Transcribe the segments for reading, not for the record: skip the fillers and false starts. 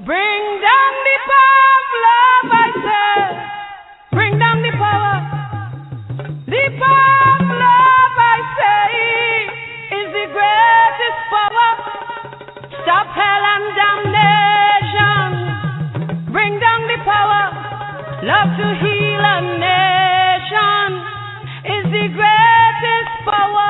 Bring down the power of love, I say. Bring down the power. The power of love, I say, is the greatest power. Stop hell and damnation. Bring down the power. Love to heal a nation is the greatest power.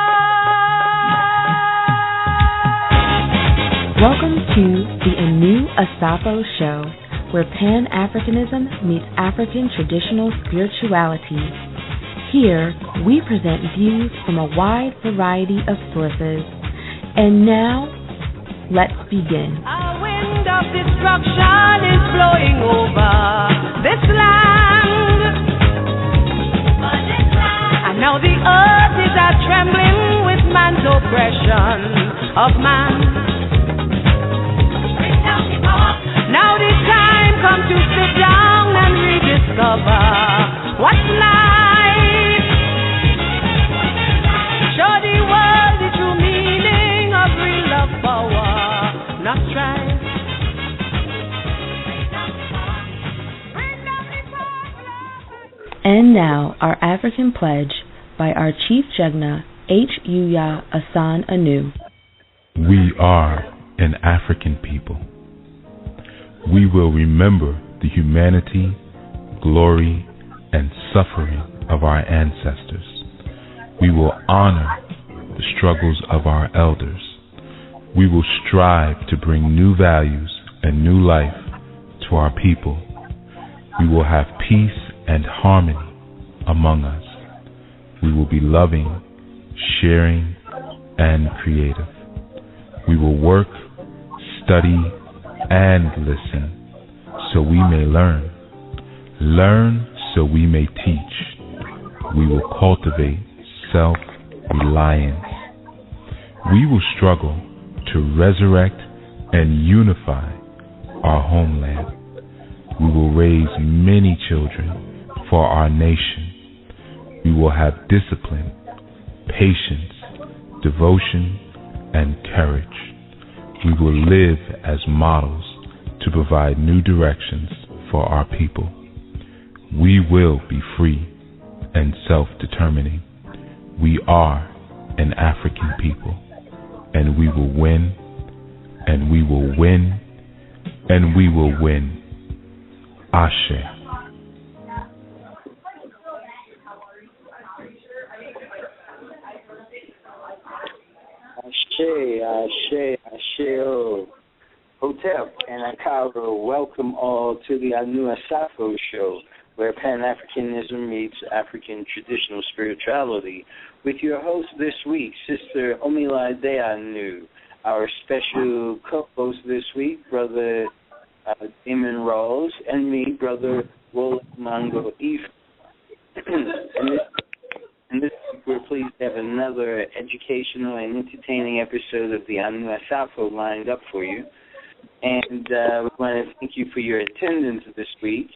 Welcome to the Anu Asafo Show, where Pan-Africanism meets African traditional spirituality. Here, we present views from a wide variety of sources. And now, let's begin. A wind of destruction is blowing over this land. And now the earth is trembling with man's oppression of man. Now the time comes to sit down and rediscover what's life. Show the world the true meaning of real love, power, not strife. And now, our African pledge by our Chief Jugna, H. Uya Asan Anu. We are an African people. We will remember the humanity, glory, and suffering of our ancestors. We will honor the struggles of our elders. We will strive to bring new values and new life to our people. We will have peace and harmony among us. We will be loving, sharing, and creative. We will work, study, and listen so we may learn. Learn so we may teach. We will cultivate self-reliance. We will struggle to resurrect and unify our homeland. We will raise many children for our nation. We will have discipline, patience, devotion, and courage. We will live as models to provide new directions for our people. We will be free and self-determining. We are an African people, and we will win, and we will win, and we will win. Ashe. Ashe, Hotep and Akara, welcome all to the Anu Asafo Show, where Pan-Africanism meets African traditional spirituality, with your host this week, Sister Omilade Anu, our special co-host this week, Brother Damon Rawls, and me, Brother Roland Mango Eve. And this week we're pleased to have another educational and entertaining episode of the Anu Asafo lined up for you. And we want to thank you for your attendance this week.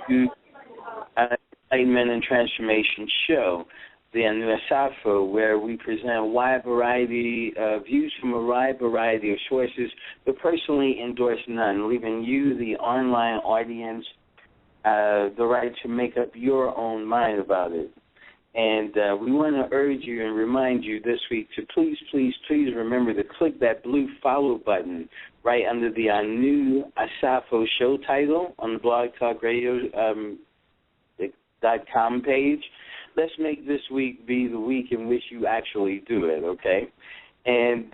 To Enlightenment and Transformation Show, the Anu Asafo, where we present a wide variety of views from a wide variety of sources, but personally endorse none, leaving you, the online audience, the right to make up your own mind about it. And we want to urge you and remind you this week to please, please, please remember to click that blue follow button right under the Anu Asafo show title on the blogtalkradio.com page. Let's make this week be the week in which you actually do it, okay? And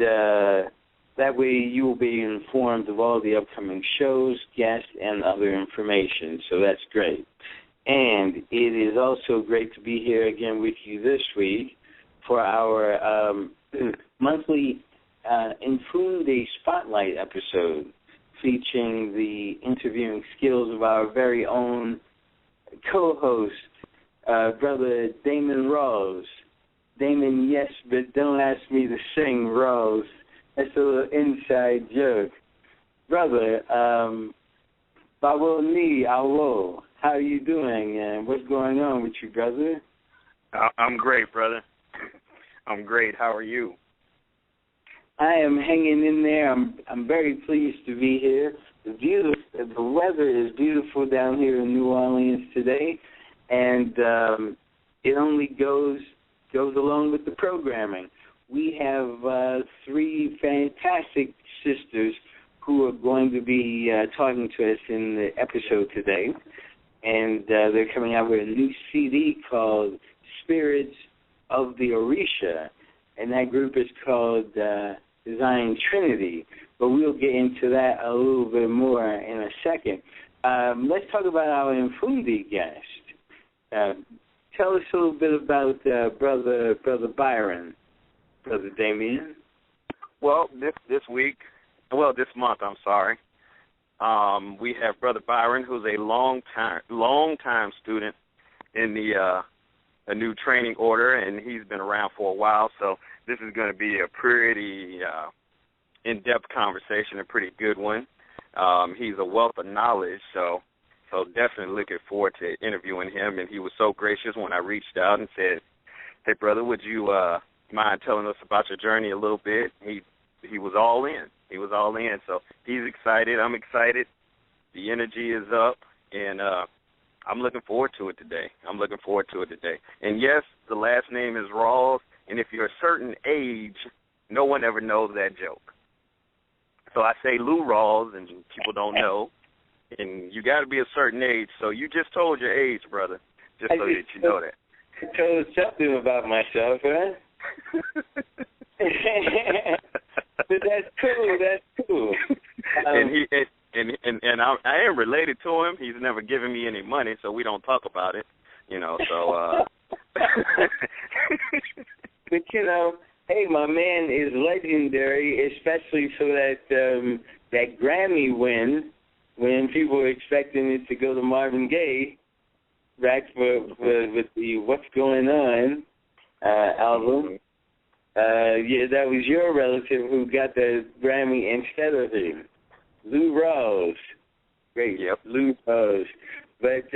that way you will be informed of all the upcoming shows, guests, and other information. So that's great. And it is also great to be here again with you this week for our monthly Umfundi Spotlight episode, featuring the interviewing skills of our very own co-host, Brother Damon Rawls. Damon, yes, but don't ask me to sing Rawls. That's a little inside joke. Brother, Bawoni Awo, how are you doing, and what's going on with you, brother? I'm great, brother. I'm great. How are you? I am hanging in there. I'm very pleased to be here. The weather is beautiful down here in New Orleans today, and it only goes along with the programming. We have 3 fantastic sisters who are going to be talking to us in the episode today, and they're coming out with a new CD called Spirits of the Orisha, and that group is called Zion Trinity, but we'll get into that a little bit more in a second. Let's talk about our Umfundi guest. Tell us a little bit about Brother Byron, Brother Damien. Well, this month, we have Brother Byron, who's a long time student in a new training order, and he's been around for a while, so this is going to be a pretty in-depth conversation, a pretty good one. He's a wealth of knowledge, so definitely looking forward to interviewing him, and he was so gracious when I reached out and said, hey, brother, would you mind telling us about your journey a little bit? He was all in. He was all in, so he's excited. I'm excited. The energy is up, and I'm looking forward to it today. And, yes, the last name is Rawls, and if you're a certain age, no one ever knows that joke. So I say Lou Rawls, and people don't know, and you got to be a certain age. So you just told your age, brother, just so that you know that. I told something about myself, huh? But that's cool. And I am related to him. He's never given me any money, so we don't talk about it, so. But, hey, my man is legendary, especially for that Grammy win when people were expecting it to go to Marvin Gaye, right, with the What's Going On album. That was your relative who got the Grammy instead of him. Lou Rawls. Great. Yep. Lou Rawls. But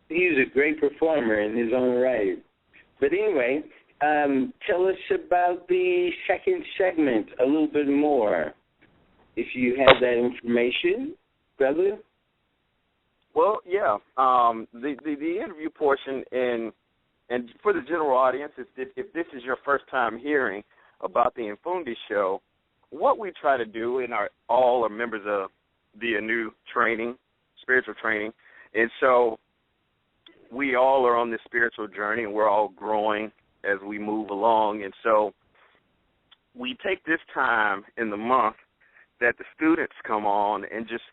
he's a great performer in his own right. But anyway, tell us about the second segment a little bit more, if you have that information, brother. Well, yeah. The interview portion, and for the general audience, if this is your first time hearing about the Umfundi show, what we try to do, and all are members of the new training, spiritual training, and so we all are on this spiritual journey, and we're all growing as we move along, and so we take this time in the month that the students come on and just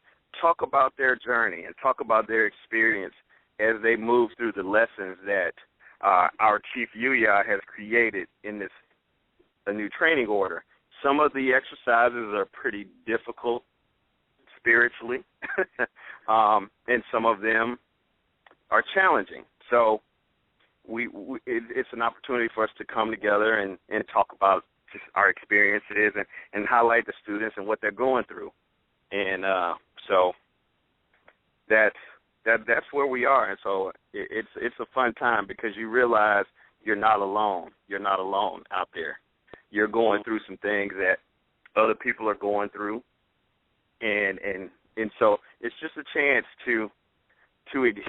talk about their journey and talk about their experience as they move through the lessons that our Chief Yuya has created in a new training order. Some of the exercises are pretty difficult spiritually, and some of them are challenging. So it's an opportunity for us to come together and talk about just our experiences and highlight the students and what they're going through. And so that's where we are. And so it's a fun time because you realize you're not alone. You're not alone out there. You're going through some things that other people are going through. And so it's just a chance to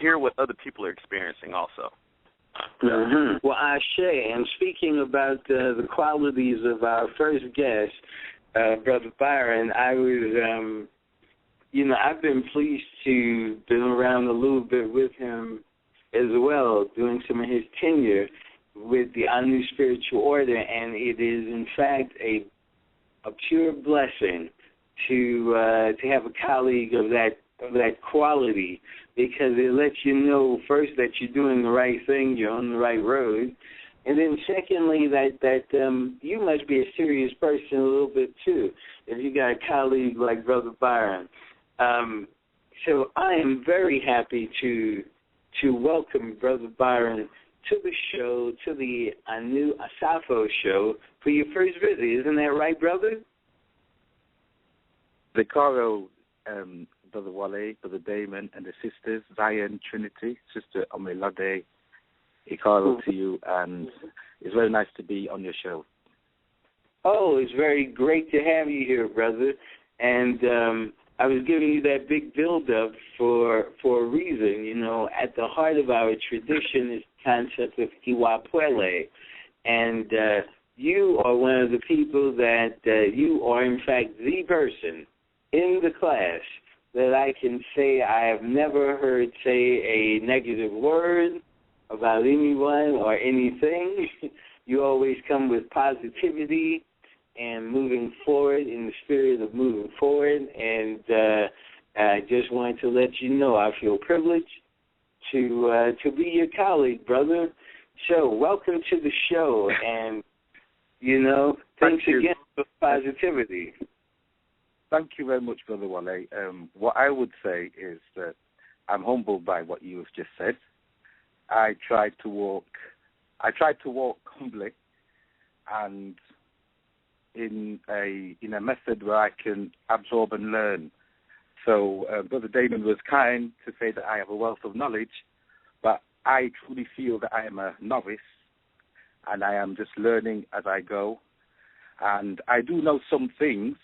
hear what other people are experiencing also. Mm-hmm. Well, Ashe, and speaking about the qualities of our first guest, Brother Byron, I was, I've been pleased to been around a little bit with him as well, doing some of his tenure with the Anu Spiritual Order, and it is, in fact, a pure blessing to have a colleague of that quality, because it lets you know first that you're doing the right thing, you're on the right road, and then secondly that you must be a serious person a little bit too, if you got a colleague like Brother Byron. So I am very happy to welcome Brother Byron to the show, to the Anu Asafo show for your first visit. Isn't that right, brother? The Caro, Brother Wale, Brother Damon, and the sisters, Zion Trinity, Sister Omelade, Ikaro to you, and it's very nice to be on your show. Oh, it's very great to have you here, brother. And I was giving you that big build-up for a reason. You know, at the heart of our tradition is the concept of Iwapwele. And you are one of the people that you are, in fact, the person in the class that I can say I have never heard say a negative word about anyone or anything. You always come with positivity and moving forward, in the spirit of moving forward. And I just wanted to let you know I feel privileged to be your colleague, brother. So welcome to the show, and, you know, thanks again for positivity. Thank you very much, Brother Wale. What I would say is that I'm humbled by what you have just said. I tried to walk humbly and in a method where I can absorb and learn. So Brother Damon was kind to say that I have a wealth of knowledge, but I truly feel that I am a novice and I am just learning as I go. And I do know some things,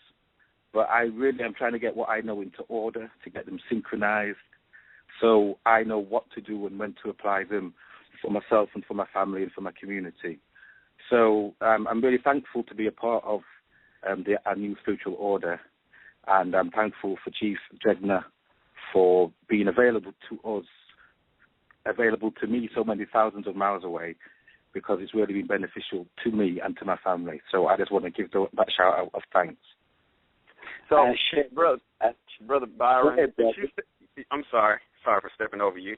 but I really am trying to get what I know into order, to get them synchronized, so I know what to do and when to apply them for myself and for my family and for my community. So I'm really thankful to be a part of our new spiritual order, and I'm thankful for Chief Jedna for being available to us, available to me so many thousands of miles away, because it's really been beneficial to me and to my family. So I just want to give that shout out of thanks. So, Brother Byron, I'm sorry for stepping over you.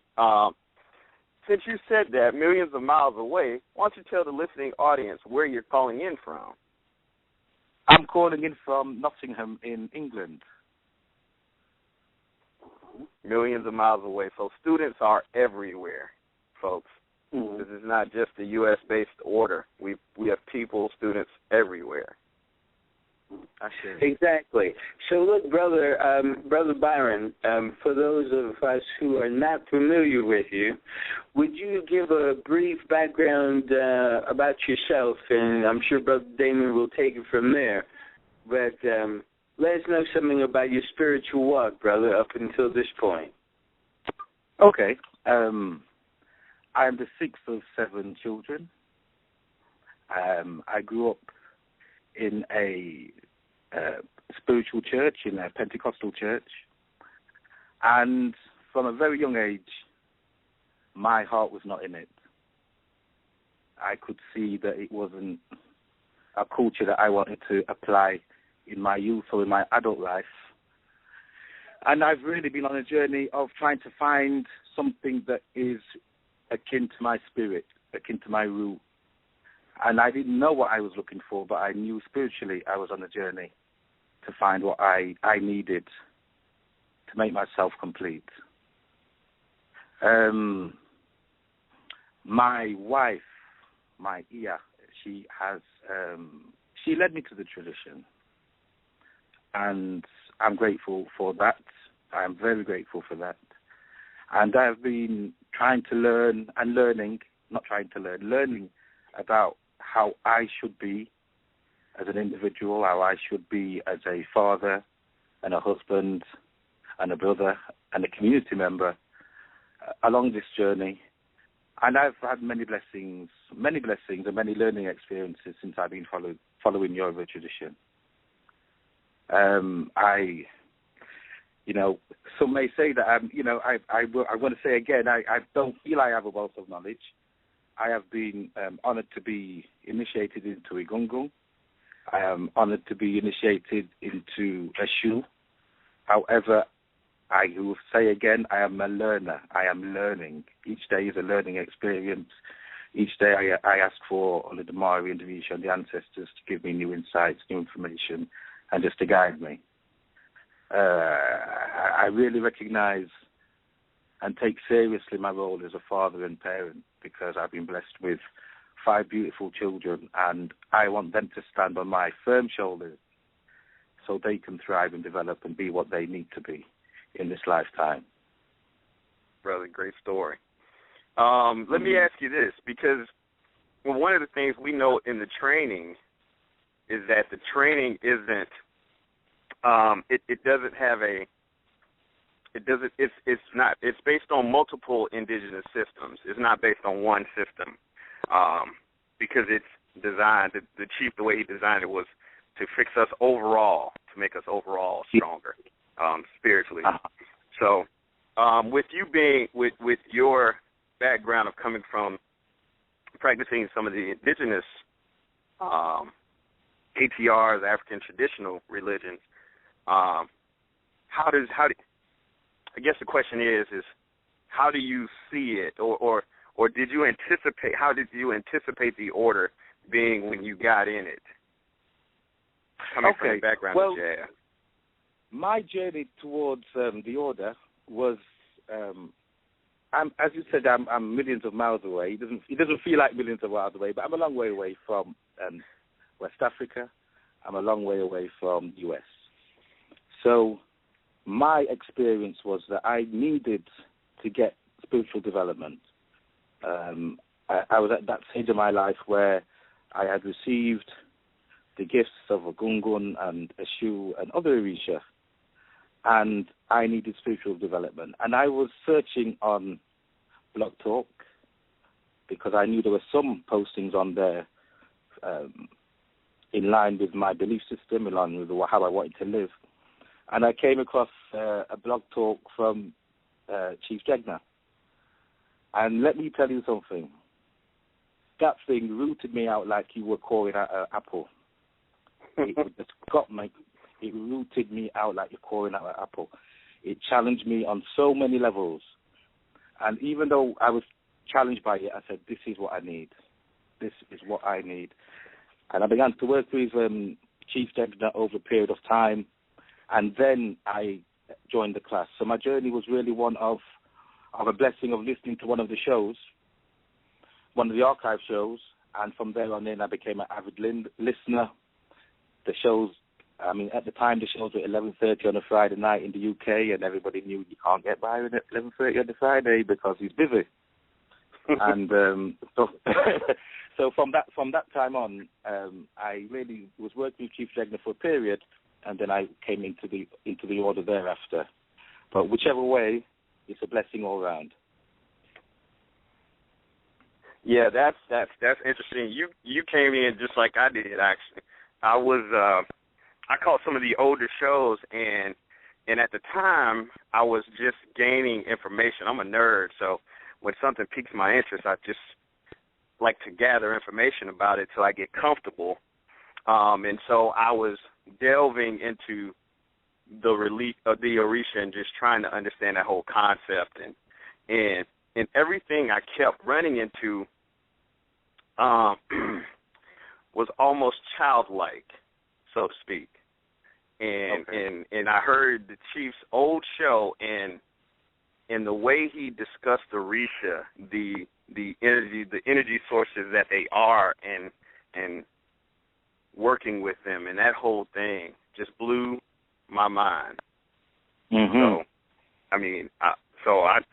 Since you said that, millions of miles away, why don't you tell the listening audience where you're calling in from? I'm calling in from Nottingham in England. Millions of miles away. So students are everywhere, folks. Mm-hmm. This is not just a U.S.-based order. We have people, students everywhere. Exactly. So look, Brother Byron, for those of us who are not familiar with you, would you give a brief background about yourself? And I'm sure Brother Damon will take it from there. But let us know something about your spiritual walk, brother, up until this point. Okay. I am the sixth of 7 children. I grew up in a spiritual church, in a Pentecostal church, and from a very young age, my heart was not in it. I could see that it wasn't a culture that I wanted to apply in my youth or in my adult life. And I've really been on a journey of trying to find something that is akin to my spirit, akin to my root. And I didn't know what I was looking for, but I knew spiritually I was on a journey to find what I needed to make myself complete. My wife, my Iya, she led me to the tradition. And I'm grateful for that. I am very grateful for that. And I've been learning about how I should be as an individual, how I should be as a father and a husband and a brother and a community member along this journey. And I've had many blessings and many learning experiences since I've been following your tradition. Some may say that I want to say again, I don't feel I have a wealth of knowledge. I have been honored to be initiated into Egungun. I am honored to be initiated into Eshu. However, I will say again, I am a learner. I am learning. Each day is a learning experience. Each day I ask for Oludumare and the ancestors to give me new insights, new information, and just to guide me. I really recognize and take seriously my role as a father and parent, because I've been blessed with 5 beautiful children, and I want them to stand on my firm shoulders so they can thrive and develop and be what they need to be in this lifetime. Brother, great story. Let me ask you this, because one of the things we know in the training is that the training isn't. It doesn't have a. It doesn't. It's not. It's based on multiple indigenous systems. It's not based on one system, because it's designed. The chief, the way he designed it was to fix us overall, to make us overall stronger, spiritually. So, with you being with your background of coming from practicing some of the indigenous ATRs, African traditional religions, I guess the question is how do you see it, or did you anticipate? How did you anticipate the order being when you got in it? Coming from the background of jazz. My journey towards the order was, as you said, I'm millions of miles away. It doesn't feel like millions of miles away, but I'm a long way away from West Africa. I'm a long way away from the US. So my experience was that I needed to get spiritual development. I was at that stage of my life where I had received the gifts of Ogungun and Eshu and other Orisha, and I needed spiritual development. And I was searching on Blog Talk because I knew there were some postings on there in line with my belief system, in line with how I wanted to live. And I came across a blog talk from Chief Jegna. And let me tell you something. That thing rooted me out like you were calling out an apple. It just got me. It rooted me out like you're calling out an apple. It challenged me on so many levels. And even though I was challenged by it, I said, this is what I need. This is what I need. And I began to work with Chief Jegna over a period of time. And then I joined the class. So my journey was really one of a blessing of listening to one of the shows, one of the archive shows, and from there on in I became an avid listener. The shows, I mean, at the time the shows were 11:30 on a Friday night in the UK, and everybody knew you can't get by with it at 11:30 on the Friday because he's busy. And so from that time on, I really was working with Chief Jegna for a period, and then I came into the order thereafter. But whichever way, it's a blessing all around. Yeah, that's interesting. You came in just like I did, actually. I caught some of the older shows, and at the time I was just gaining information. I'm a nerd, so when something piques my interest, I just like to gather information about it till I get comfortable. And so I was delving into the relief of the Orisha and just trying to understand that whole concept, and everything I kept running into was almost childlike, so to speak. And I heard the Chief's old show, and the way he discussed the Orisha, the energy sources that they are, and working with them, and that whole thing just blew my mind. Mm-hmm. So, I mean, I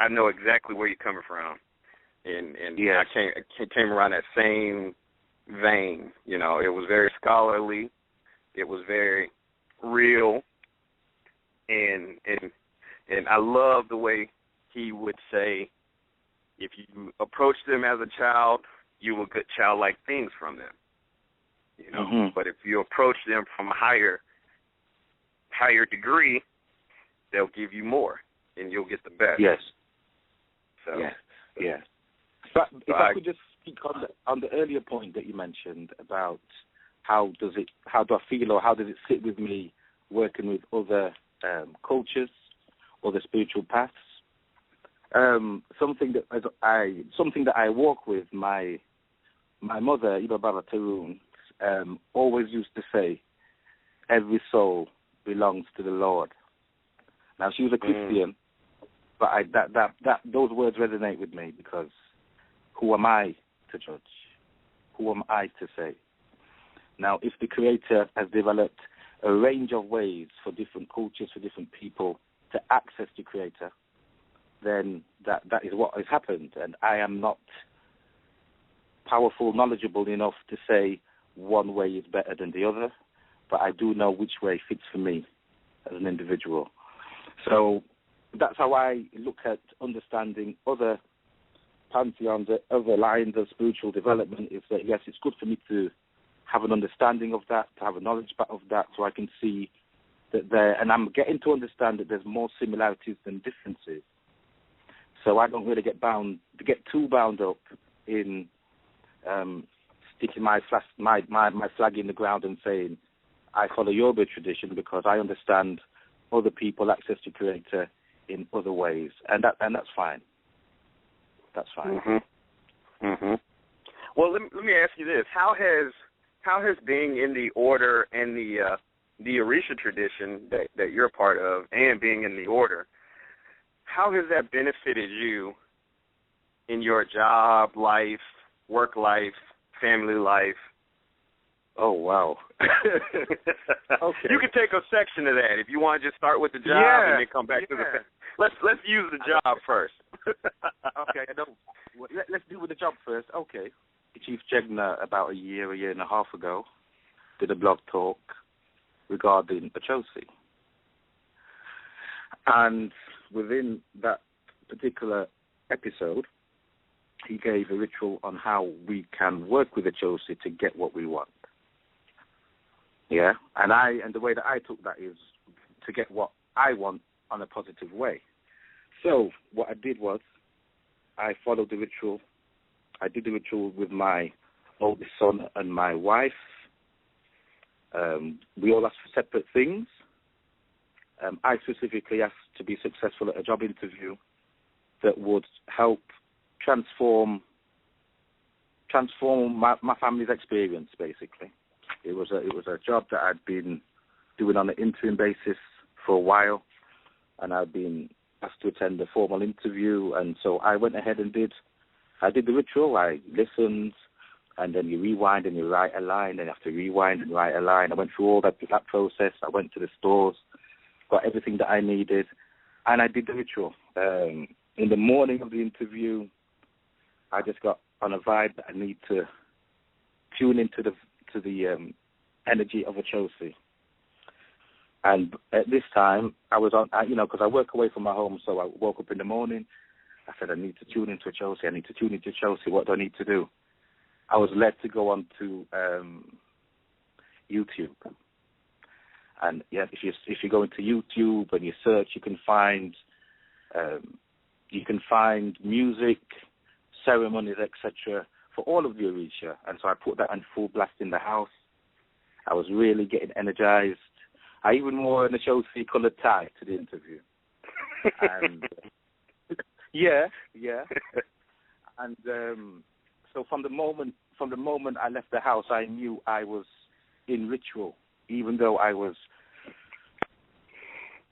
know exactly where you're coming from, and yes. I came around that same vein. You know, it was very scholarly, it was very real, and I love the way he would say, if you approach them as a child, you will get childlike things from them. You know, mm-hmm. But if you approach them from a higher degree, they'll give you more, and you'll get the best. Yes. So, yes. But if I could just speak on the earlier point that you mentioned about how do I feel, or how does it sit with me working with other cultures or the spiritual paths. Something that I walk with my mother, Iba Baba Tarun, always used to say, every soul belongs to the Lord. Now, she was a Christian, but those words resonate with me, because who am I to judge? Who am I to say? Now, if the Creator has developed a range of ways for different cultures, for different people to access the Creator, then that is what has happened. And I am not powerful, knowledgeable enough to say one way is better than the other, but I do know which way fits for me as an individual. So that's how I look at understanding other pantheons, other lines of spiritual development, is that, yes, it's good for me to have an understanding of that, to have a knowledge of that, so I can see that there, and I'm getting to understand that there's more similarities than differences. So I don't really get too bound up in sticking my flag in the ground and saying, I follow Yoruba tradition, because I understand other people access to Creator in other ways, and that's fine. That's fine. Mm-hmm. Mm-hmm. Well, let me ask you this: How has being in the order and the Orisha tradition that you're a part of, and being in the order, how has that benefited you in your job life, work life, family life? Oh, wow. Okay. You can take a section of that if you want to just start with the job and then come back to the family. Let's use the job first. Okay, let's deal with the job first. Okay. Chief Jegna, about a year and a half ago, did a blog talk regarding Achosi. And within that particular episode, he gave a ritual on how we can work with Achosi to get what we want. Yeah, and the way that I took that is to get what I want on a positive way. So what I did was I followed the ritual. I did the ritual with my oldest son and my wife. We all asked for separate things. I specifically asked to be successful at a job interview that would help transform my family's experience, basically. It was a job that I'd been doing on an interim basis for a while, and I'd been asked to attend a formal interview, and so I went ahead and did the ritual. I listened, and then you rewind and you write a line, and you have to rewind and write a line. I went through all that process. I went to the stores, got everything that I needed, and I did the ritual. In the morning of the interview, I just got on a vibe that I need to tune into the energy of Achosi. And at this time, I was on, because I work away from my home, so I woke up in the morning. I said, I need to tune into Achosi. I need to tune into Achosi. What do I need to do? I was led to go on to YouTube. And yeah, if you go into YouTube and you search, you can find music, ceremonies, etc., for all of the Orisha. And so I put that on full blast in the house. I was really getting energized. I even wore an Achosi colored tie to the interview. And yeah. And so from the moment I left the house, I knew I was in ritual, even though I was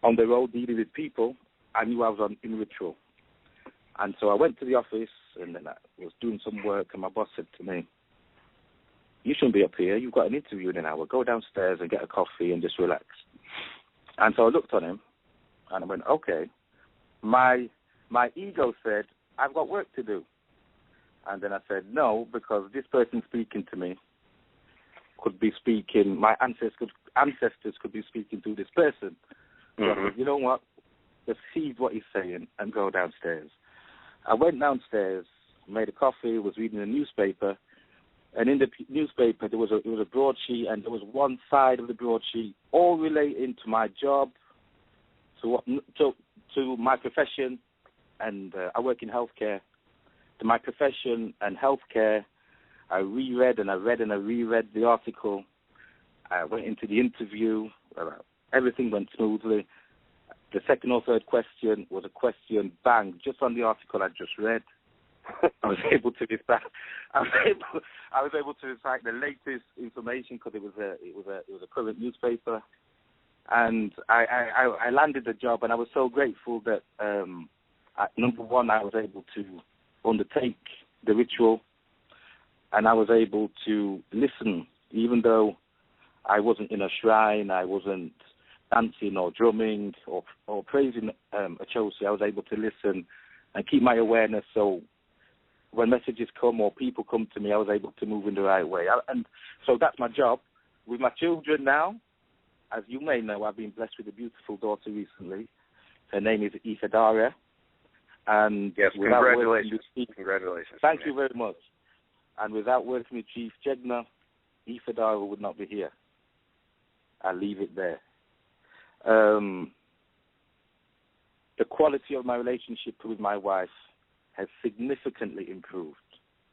on the road dealing with people. I knew I was in ritual. And so I went to the office, and then I was doing some work, and my boss said to me, you shouldn't be up here. You've got an interview in an hour. Go downstairs and get a coffee and just relax. And so I looked on him, and I went, okay. My ego said, I've got work to do. And then I said, no, because this person speaking to me could be speaking, my ancestors could be speaking to this person. So I said, you know what? Just heed what he's saying and go downstairs. I went downstairs, made a coffee, was reading a newspaper, and in the newspaper there was a broadsheet, and there was one side of the broadsheet all relating to my job, to my profession, and I work in healthcare. To my profession and healthcare, I reread and I reread the article. I went into the interview. Everything went smoothly. The second or third question was a question, bang, just on the article I just read. I was able to recite. I was able to recite the latest information because it was a current newspaper, and I landed the job, and I was so grateful that number one, I was able to undertake the ritual, and I was able to listen, even though I wasn't in a shrine, I wasn't dancing or drumming or praising Achosi. I was able to listen and keep my awareness. So when messages come or people come to me, I was able to move in the right way. And so that's my job. With my children now, as you may know, I've been blessed with a beautiful daughter recently. Her name is Ifedara. And yes, congratulations. Congratulations. Thank you very much. And without working with Chief Jegna, Ifedara would not be here. I'll leave it there. The quality of my relationship with my wife has significantly improved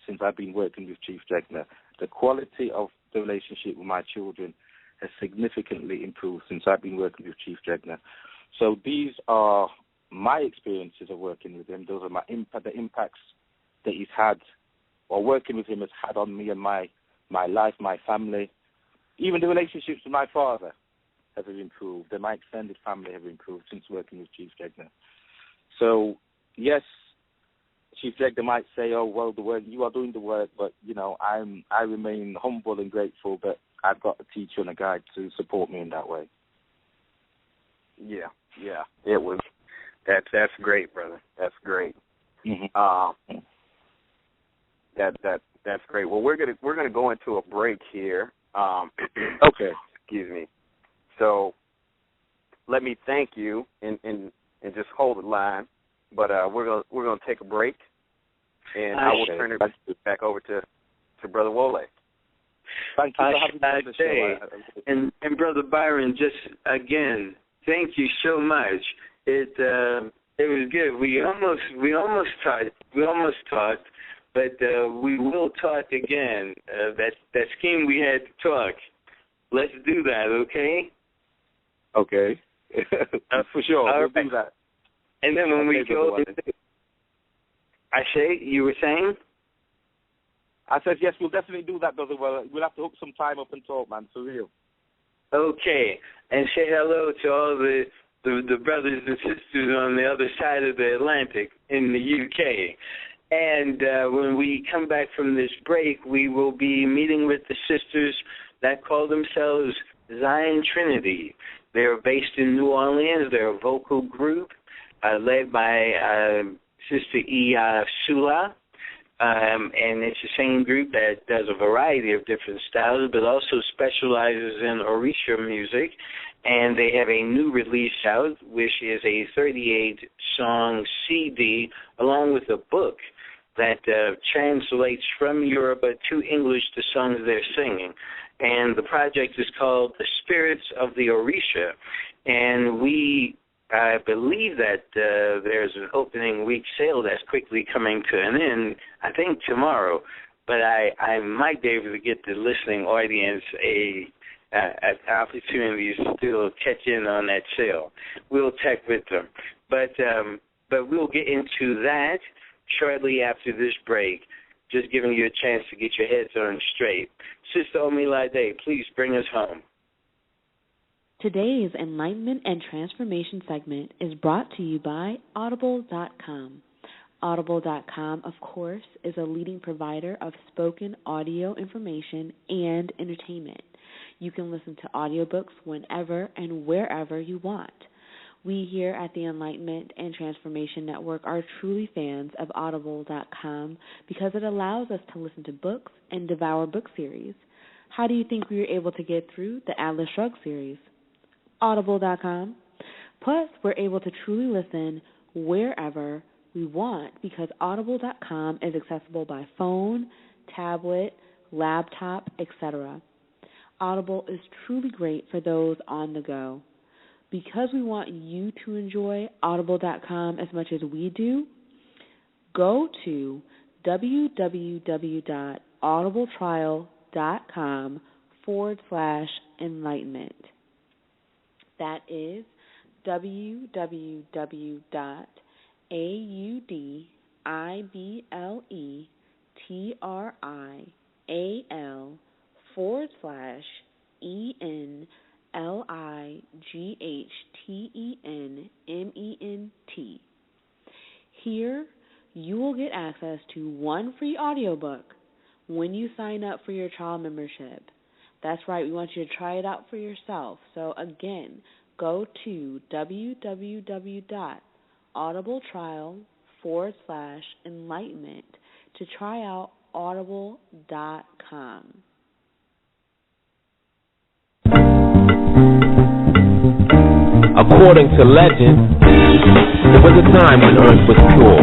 since I've been working with Chief Jegna. The quality of the relationship with my children has significantly improved since I've been working with Chief Jegna. So these are my experiences of working with him. Those are the impacts that he's had, or working with him has had on me and my life, my family. Even the relationships with my father have improved, and my extended family have improved since working with Chief Jegna. So, yes, Chief Jegna might say, "Oh, well, the work you are doing the work," but I remain humble and grateful that I've got a teacher and a guide to support me in that way. Yeah, it was. That's great, brother. That's great. Mm-hmm. That's great. Well, we're gonna go into a break here. Okay. Excuse me. So let me thank you and just hold the line. But we're gonna take a break, and I will turn it back over to Brother Wole. Thank you for having me on the show. And Brother Byron, just again, thank you so much. It was good. We almost talked, but we will talk again. That scheme we had to talk. Let's do that, okay? Okay. For sure. We'll do that. And then when we go, you were saying? I said, yes, we'll definitely do that, brother. Well, we'll have to hook some time up and talk, man, for real. Okay. And say hello to all the brothers and sisters on the other side of the Atlantic in the UK. And when we come back from this break, we will be meeting with the sisters that call themselves Zion Trinity. They're based in New Orleans. They're a vocal group led by Sister Sula. And it's the same group that does a variety of different styles, but also specializes in Orisha music. And they have a new release out, which is a 38-song CD, along with a book that translates from Yoruba to English the songs they're singing. And the project is called The Spirits of the Orisha. And I believe that there's an opening week sale that's quickly coming to an end, I think tomorrow. But I might be able to get the listening audience an opportunity to still catch in on that sale. We'll check with them. But we'll get into that shortly after this break, just giving you a chance to get your heads on straight. Sister Omilade, please bring us home. Today's Enlightenment and Transformation segment is brought to you by Audible.com. Audible.com, of course, is a leading provider of spoken audio information and entertainment. You can listen to audiobooks whenever and wherever you want. We here at the Enlightenment and Transformation Network are truly fans of Audible.com because it allows us to listen to books and devour book series. How do you think we were able to get through the Atlas Shrugged series? Audible.com. Plus, we're able to truly listen wherever we want because Audible.com is accessible by phone, tablet, laptop, etc. Audible is truly great for those on the go. Because we want you to enjoy Audible.com as much as we do, go to www.audibletrial.com/enlightenment. That is www.audibletrial.com/enlightenment. Here, you will get access to one free audiobook when you sign up for your trial membership. That's right, we want you to try it out for yourself. So again, go to www.audibletrial.com/enlightenment to try out audible.com. According to legend, there was a time when earth was pure,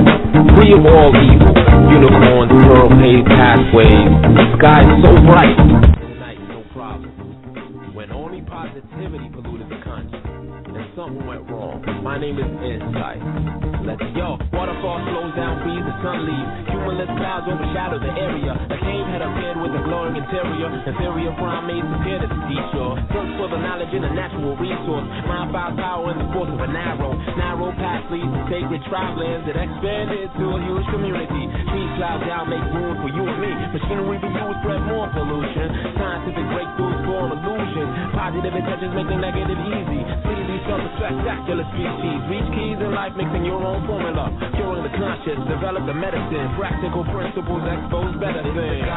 free of all evil, unicorns, pearl-paved pathways, skies so bright, no night, no problem, when only positivity polluted the conscience, and something went wrong. My name is Insight. Let's go. Waterfall slows down, breeze, the sun leaves, cumulus clouds overshadow the area, a cave had appeared with a glowing interior, inferior primates appeared at the seashore, search for the knowledge in a natural resource, mind fire power in the force of a narrow path leads to sacred tribelands that expanded to a huge community. Trees cloud down, make room for you and me. Machinery for you spread more pollution. Scientific breakthroughs form illusions. Positive intentions make the negative easy. Sleazy, spectacular species. Reach keys in life, mixing your own formula. Curing the conscious, develop the medicine. Practical principles expose better things.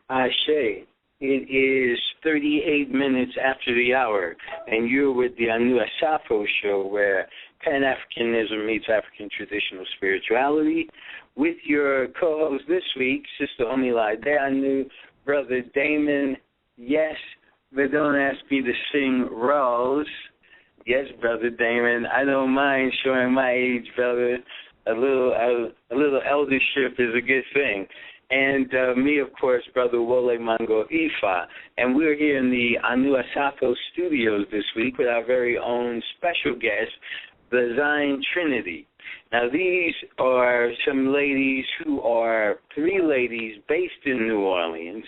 Ashe, it is 38 minutes after the hour, and you're with the Anu Asafo show, where Pan-Africanism meets African traditional spirituality, with your co-host this week, Sister Omilade Anu, Brother Damon. Yes, but don't ask me to sing Rose. Yes, Brother Damon, I don't mind showing my age, brother. A little eldership is a good thing. And me, of course, Brother Wole Mango Ifa. And we're here in the Anu Asafo studios this week with our very own special guest, the Zion Trinity. Now, these are some ladies who are three ladies based in New Orleans.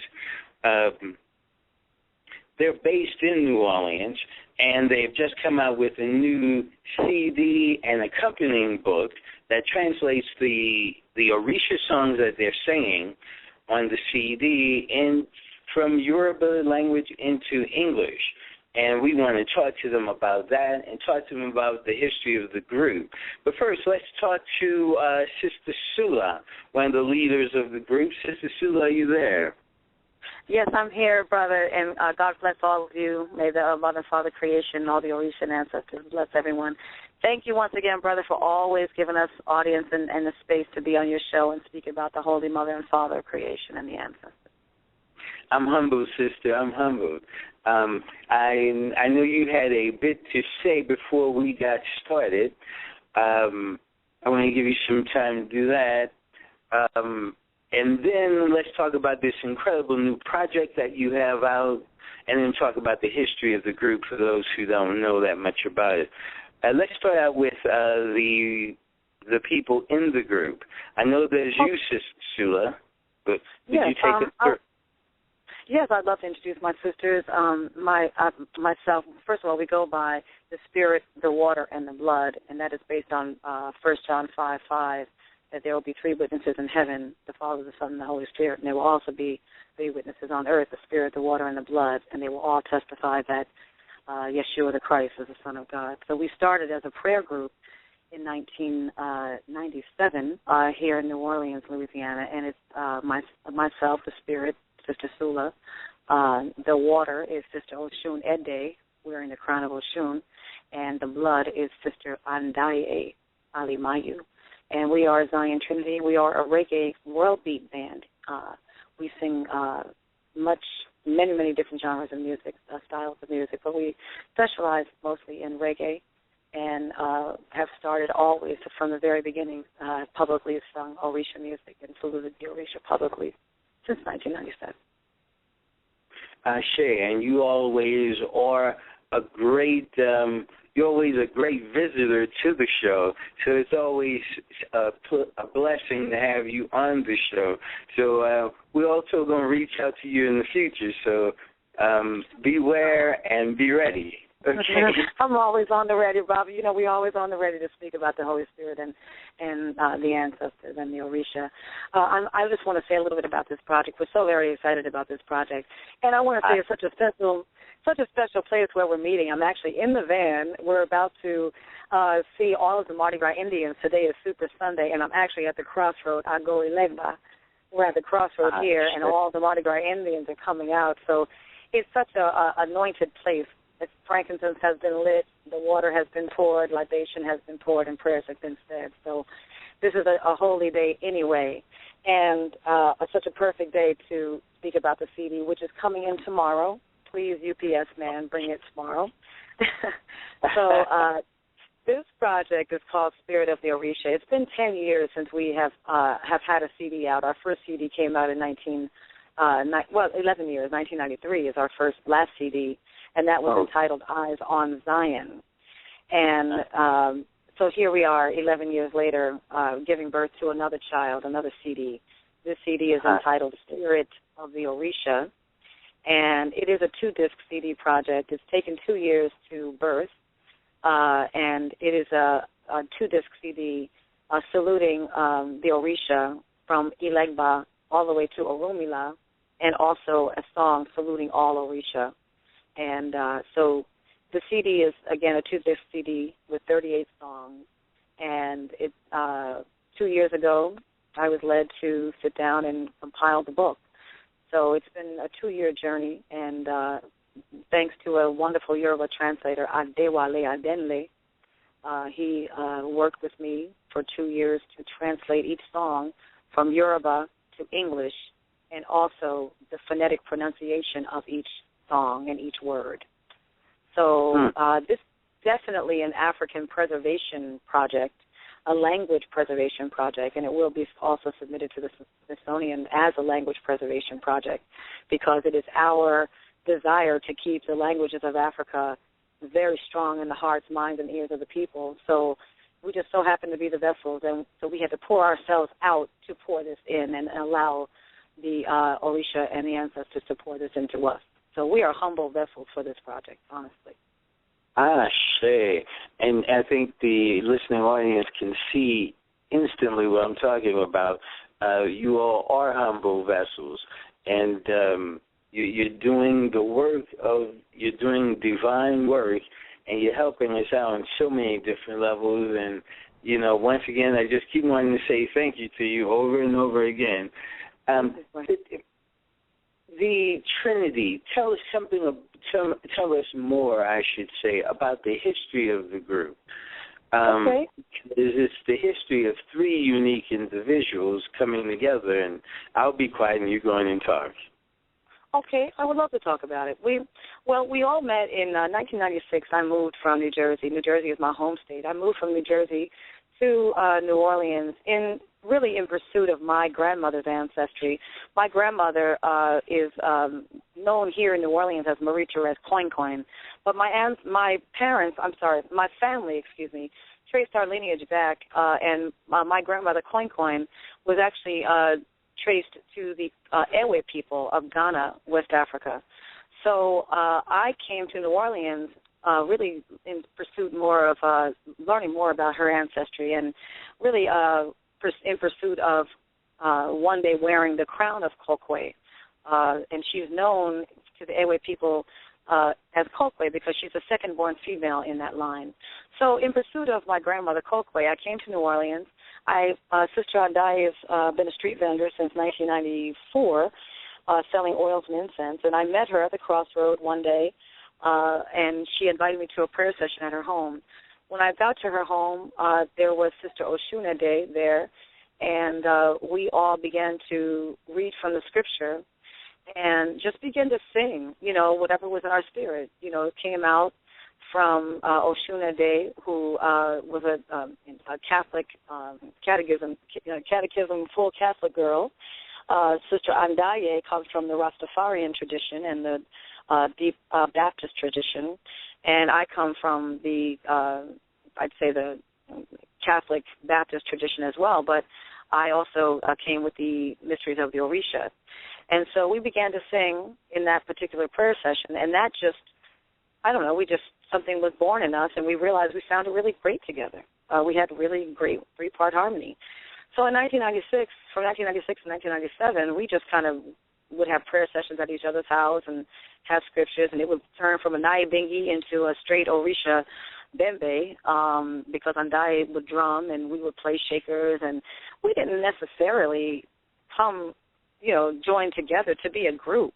They're based in New Orleans, and they've just come out with a new CD and accompanying book that translates the Orisha songs that they're singing on the CD from Yoruba language into English. And we want to talk to them about that and talk to them about the history of the group. But first, let's talk to Sister Sula, one of the leaders of the group. Sister Sula, are you there? Yes, I'm here, brother, and God bless all of you. May the Mother and Father creation, all the Orisha ancestors bless everyone. Thank you once again, brother, for always giving us audience and the space to be on your show and speak about the Holy Mother and Father of creation and the ancestors. I'm humbled, sister. I'm humbled. I know you had a bit to say before we got started. I want to give you some time to do that. And then let's talk about this incredible new project that you have out, and then talk about the history of the group for those who don't know that much about it. Let's start out with the people in the group. I know there's you, Sister Sula, but did you take it first? Yes, I'd love to introduce my sisters. Myself, first of all, we go by the Spirit, the Water, and the Blood, and that is based on 1 John 5:5, that there will be three witnesses in heaven, the Father, the Son, and the Holy Spirit, and there will also be three witnesses on earth, the Spirit, the Water, and the Blood, and they will all testify that Yeshua the Christ is the Son of God. So we started as a prayer group in 1997 here in New Orleans, Louisiana, and it's myself, the Spirit, Sister Sula. The Water is Sister Oshun Ede, wearing the crown of Oshun, and the Blood is Sister Andaye Alimayu. And we are Zion Trinity. We are a reggae world beat band. We sing many different genres of music, styles of music, but we specialize mostly in reggae and have started always from the very beginning publicly sung Orisha music and saluted the Orisha publicly since 1997. Ashe, and you always are you're always a great visitor to the show, so it's always a blessing to have you on the show. So we're also going to reach out to you in the future, so beware and be ready. Okay. I'm always on the ready, Bobby. You know, we're always on the ready to speak about the Holy Spirit and the ancestors and the Orisha. I just want to say a little bit about this project. We're so very excited about this project. And I want to say it's such a special place where we're meeting. I'm actually in the van. We're about to see all of the Mardi Gras Indians. Today is Super Sunday, and I'm actually at the crossroad, Ago Ilegba. We're at the crossroad here, and all the Mardi Gras Indians are coming out. So it's such a anointed place. Frankincense has been lit, the water has been poured, libation has been poured, and prayers have been said. So this is a holy day anyway, and such a perfect day to speak about the CD, which is coming in tomorrow. Please, UPS man, bring it tomorrow. So this project is called Spirit of the Orisha. It's been 10 years since we have had a CD out. Our first CD came out in 11 years. 1993 is our last CD, and that was entitled Eyes on Zion. And so here we are 11 years later giving birth to another child, another CD. This CD is entitled Spirit of the Orisha, and it is a 2-disc CD project. It's taken 2 years to birth, and it is a 2-disc CD saluting the Orisha from Ilegba all the way to Orumila, and also a song saluting all Orisha. And so the CD is, again, a 2-disc CD with 38 songs. And 2 years ago, I was led to sit down and compile the book. So it's been a 2-year journey, and thanks to a wonderful Yoruba translator, Adewale Adenle, he worked with me for 2 years to translate each song from Yoruba to English, and also the phonetic pronunciation of each song and each word. So this is definitely an African preservation project, a language preservation project, and it will be also submitted to the Smithsonian as a language preservation project, because it is our desire to keep the languages of Africa very strong in the hearts, minds, and ears of the people. So we just so happen to be the vessels, and so we had to pour ourselves out to pour this in and allow the Orisha and the ancestors to pour this into us. So we are humble vessels for this project, honestly. And I think the listening audience can see instantly what I'm talking about. You all are humble vessels, and you're doing the work you're doing divine work, and you're helping us out on so many different levels. And, you know, once again, I just keep wanting to say thank you to you over and over again. The Trinity, tell us something. Tell us more, I should say, about the history of the group. Okay. It's the history of 3 unique individuals coming together, and I'll be quiet and you go in and talk. Okay, I would love to talk about it. We all met in 1996. I moved from New Jersey. New Jersey is my home state. I moved from New Jersey to New Orleans in pursuit of my grandmother's ancestry. My grandmother is known here in New Orleans as Marie Therese Coin, but my family, traced our lineage back, and my grandmother Coin was actually traced to the Ewe people of Ghana, West Africa. So I came to New Orleans really in pursuit more of learning more about her ancestry, and really in pursuit of one day wearing the crown of Kokwe. And she's known to the Ewe people as Kokwe because she's the second-born female in that line. So in pursuit of my grandmother Kokwe, I came to New Orleans. Sister Andai has been a street vendor since 1994, selling oils and incense, and I met her at the crossroad one day, and she invited me to a prayer session at her home. When I got to her home, there was Sister Oshunade there, and we all began to read from the scripture and just begin to sing, whatever was in our spirit. It came out from Oshunade, who was a Catholic catechism, full Catholic girl. Sister Andaye comes from the Rastafarian tradition and the deep Baptist tradition, and I come from the, I'd say the Catholic Baptist tradition as well, but I also came with the mysteries of the Orisha. And so we began to sing in that particular prayer session, and that just, we just something was born in us, and we realized we sounded really great together. We had really great three-part harmony. So in 1996, from 1996 to 1997, we just kind of would have prayer sessions at each other's house and have scriptures, and it would turn from a Naibengi into a straight Orisha Bembe, because Andai would drum and we would play shakers, and we didn't necessarily come, join together to be a group.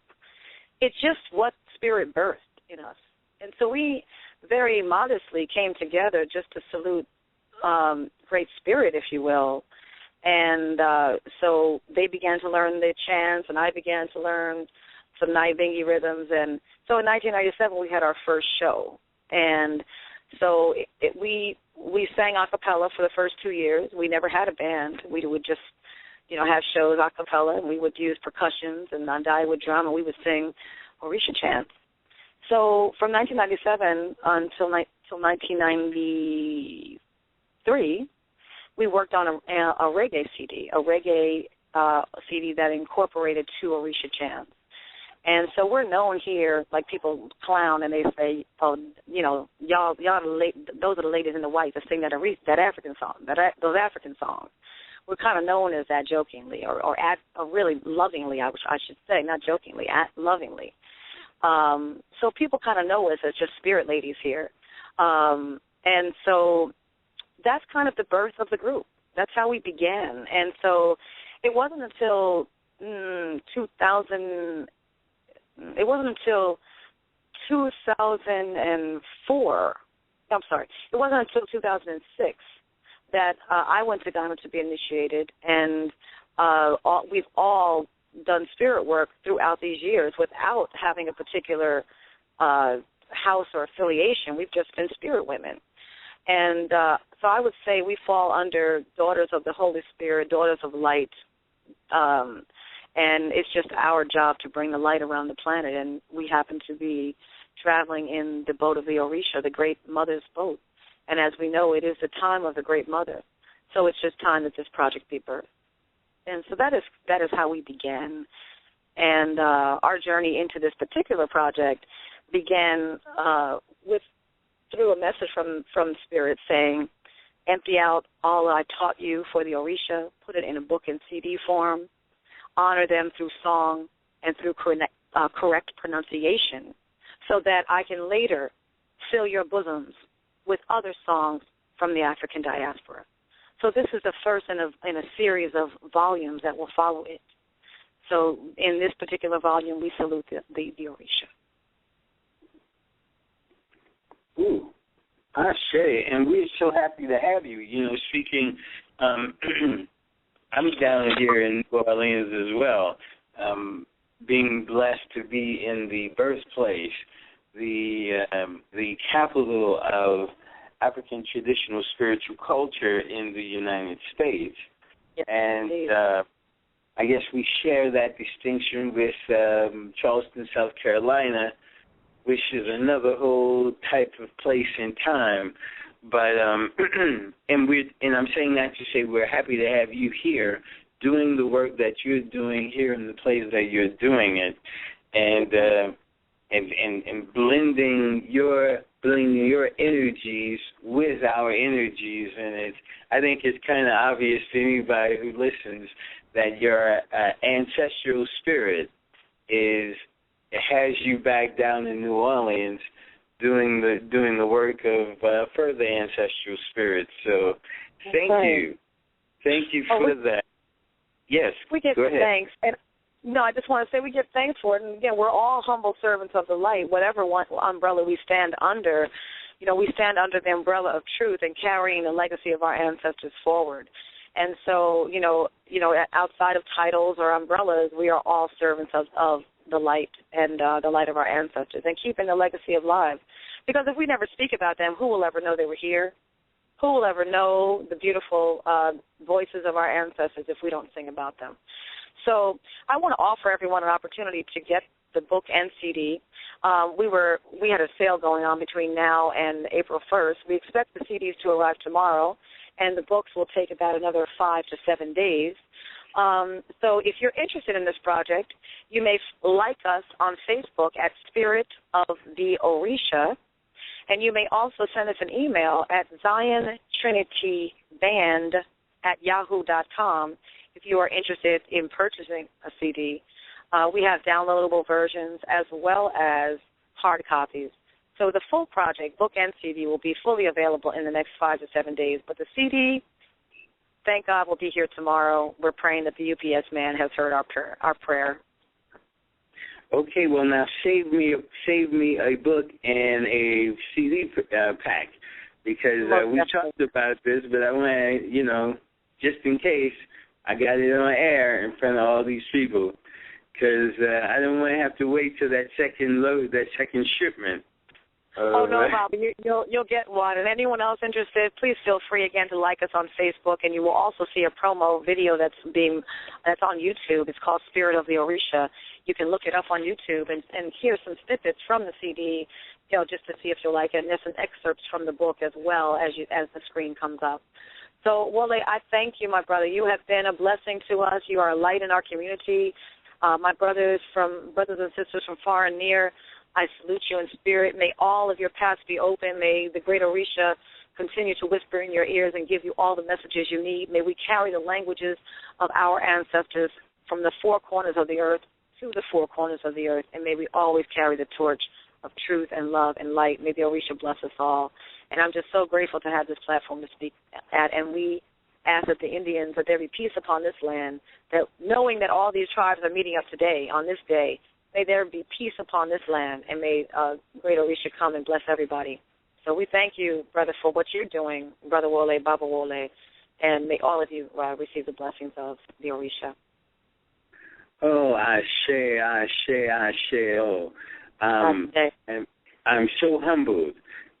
It's just what Spirit birthed in us. And so we very modestly came together just to salute Great Spirit, if you will. And so they began to learn the chants, and I began to learn some Naibengi rhythms. And so in 1997, we had our first show. And so we sang a cappella for the first 2 years. We never had a band. We would just, have shows a cappella, and we would use percussions, and Nandai would drum, and we would sing Orisha chants. So from 1997 until 1993, we worked on a reggae CD, CD that incorporated 2 Orisha chants. And so we're known here, like people clown and they say, oh, y'all those are the ladies in the white that sing that African song, those African songs. We're kind of known as that jokingly, or really lovingly, I should say, not jokingly, lovingly. So people kind of know us as just spirit ladies here. And so that's kind of the birth of the group. That's how we began. And so it wasn't until 2004. It wasn't until 2006 that I went to Ghana to be initiated, and we've all done spirit work throughout these years without having a particular house or affiliation. We've just been spirit women. And so I would say we fall under Daughters of the Holy Spirit, Daughters of Light, and it's just our job to bring the light around the planet. And we happen to be traveling in the boat of the Orisha, the Great Mother's boat. And as we know, it is the time of the Great Mother. So it's just time that this project be birthed. And so that is how we began. And our journey into this particular project began through a message from Spirit saying, empty out all I taught you for the Orisha, put it in a book and CD form, honor them through song and through correct pronunciation, so that I can later fill your bosoms with other songs from the African diaspora. So this is the first in a series of volumes that will follow it. So in this particular volume, we salute the Orisha. Ooh, Ashe, and we're so happy to have you. Speaking, I'm down here in New Orleans as well, being blessed to be in the birthplace, the capital of African traditional spiritual culture in the United States. Yes, and I guess we share that distinction with Charleston, South Carolina, which is another whole type of place and time. But and I'm saying that to say we're happy to have you here doing the work that you're doing here in the place that you're doing it, and blending your energies with our energies. And I think it's kind of obvious to anybody who listens that your ancestral spirit has you back down in New Orleans doing the work of further ancestral spirits. So thank you for that. Yes, we give go ahead. Thanks. And no, I just want to say we give thanks for it. And again, we're all humble servants of the light, whatever umbrella we stand under. We stand under the umbrella of truth and carrying the legacy of our ancestors forward. And so, outside of titles or umbrellas, we are all servants of the light and the light of our ancestors, and keeping the legacy alive. Because if we never speak about them, who will ever know they were here? Who will ever know the beautiful voices of our ancestors if we don't sing about them? So I want to offer everyone an opportunity to get the book and CD. We had a sale going on between now and April 1st. We expect the CDs to arrive tomorrow, and the books will take about another 5 to 7 days. So if you're interested in this project, you may like us on Facebook at Spirit of the Orisha, And you may also send us an email at ziontrinityband@yahoo.com if you are interested in purchasing a CD. We have downloadable versions as well as hard copies. So the full project, book and CD, will be fully available in the next 5 to 7 days. But the CD, thank God, will be here tomorrow. We're praying that the UPS man has heard our prayer. Okay, well now save me a book and a CD pack, because we talked about this, but I want to, just in case, I got it on air in front of all these people, because I don't want to have to wait till that second load, that second shipment. No problem. You'll get one. And anyone else interested, please feel free again to like us on Facebook, and you will also see a promo video that's on YouTube. It's called Spirit of the Orisha. You can look it up on YouTube and hear some snippets from the CD, just to see if you like it. And there's some excerpts from the book as well as the screen comes up. So, Wole, I thank you, my brother. You have been a blessing to us. You are a light in our community. My brothers and sisters from far and near, I salute you in spirit. May all of your paths be open. May the great Orisha continue to whisper in your ears and give you all the messages you need. May we carry the languages of our ancestors from the four corners of the earth to the four corners of the earth, and may we always carry the torch of truth and love and light. May the Orisha bless us all. And I'm just so grateful to have this platform to speak at, and we ask that the Indians, that there be peace upon this land, that knowing that all these tribes are meeting up today, on this day, may there be peace upon this land, and may great Orisha come and bless everybody. So we thank you, brother, for what you're doing, Brother Wole, Baba Wole, and may all of you receive the blessings of the Orisha. Oh, Ashe. Oh, and I'm so humbled.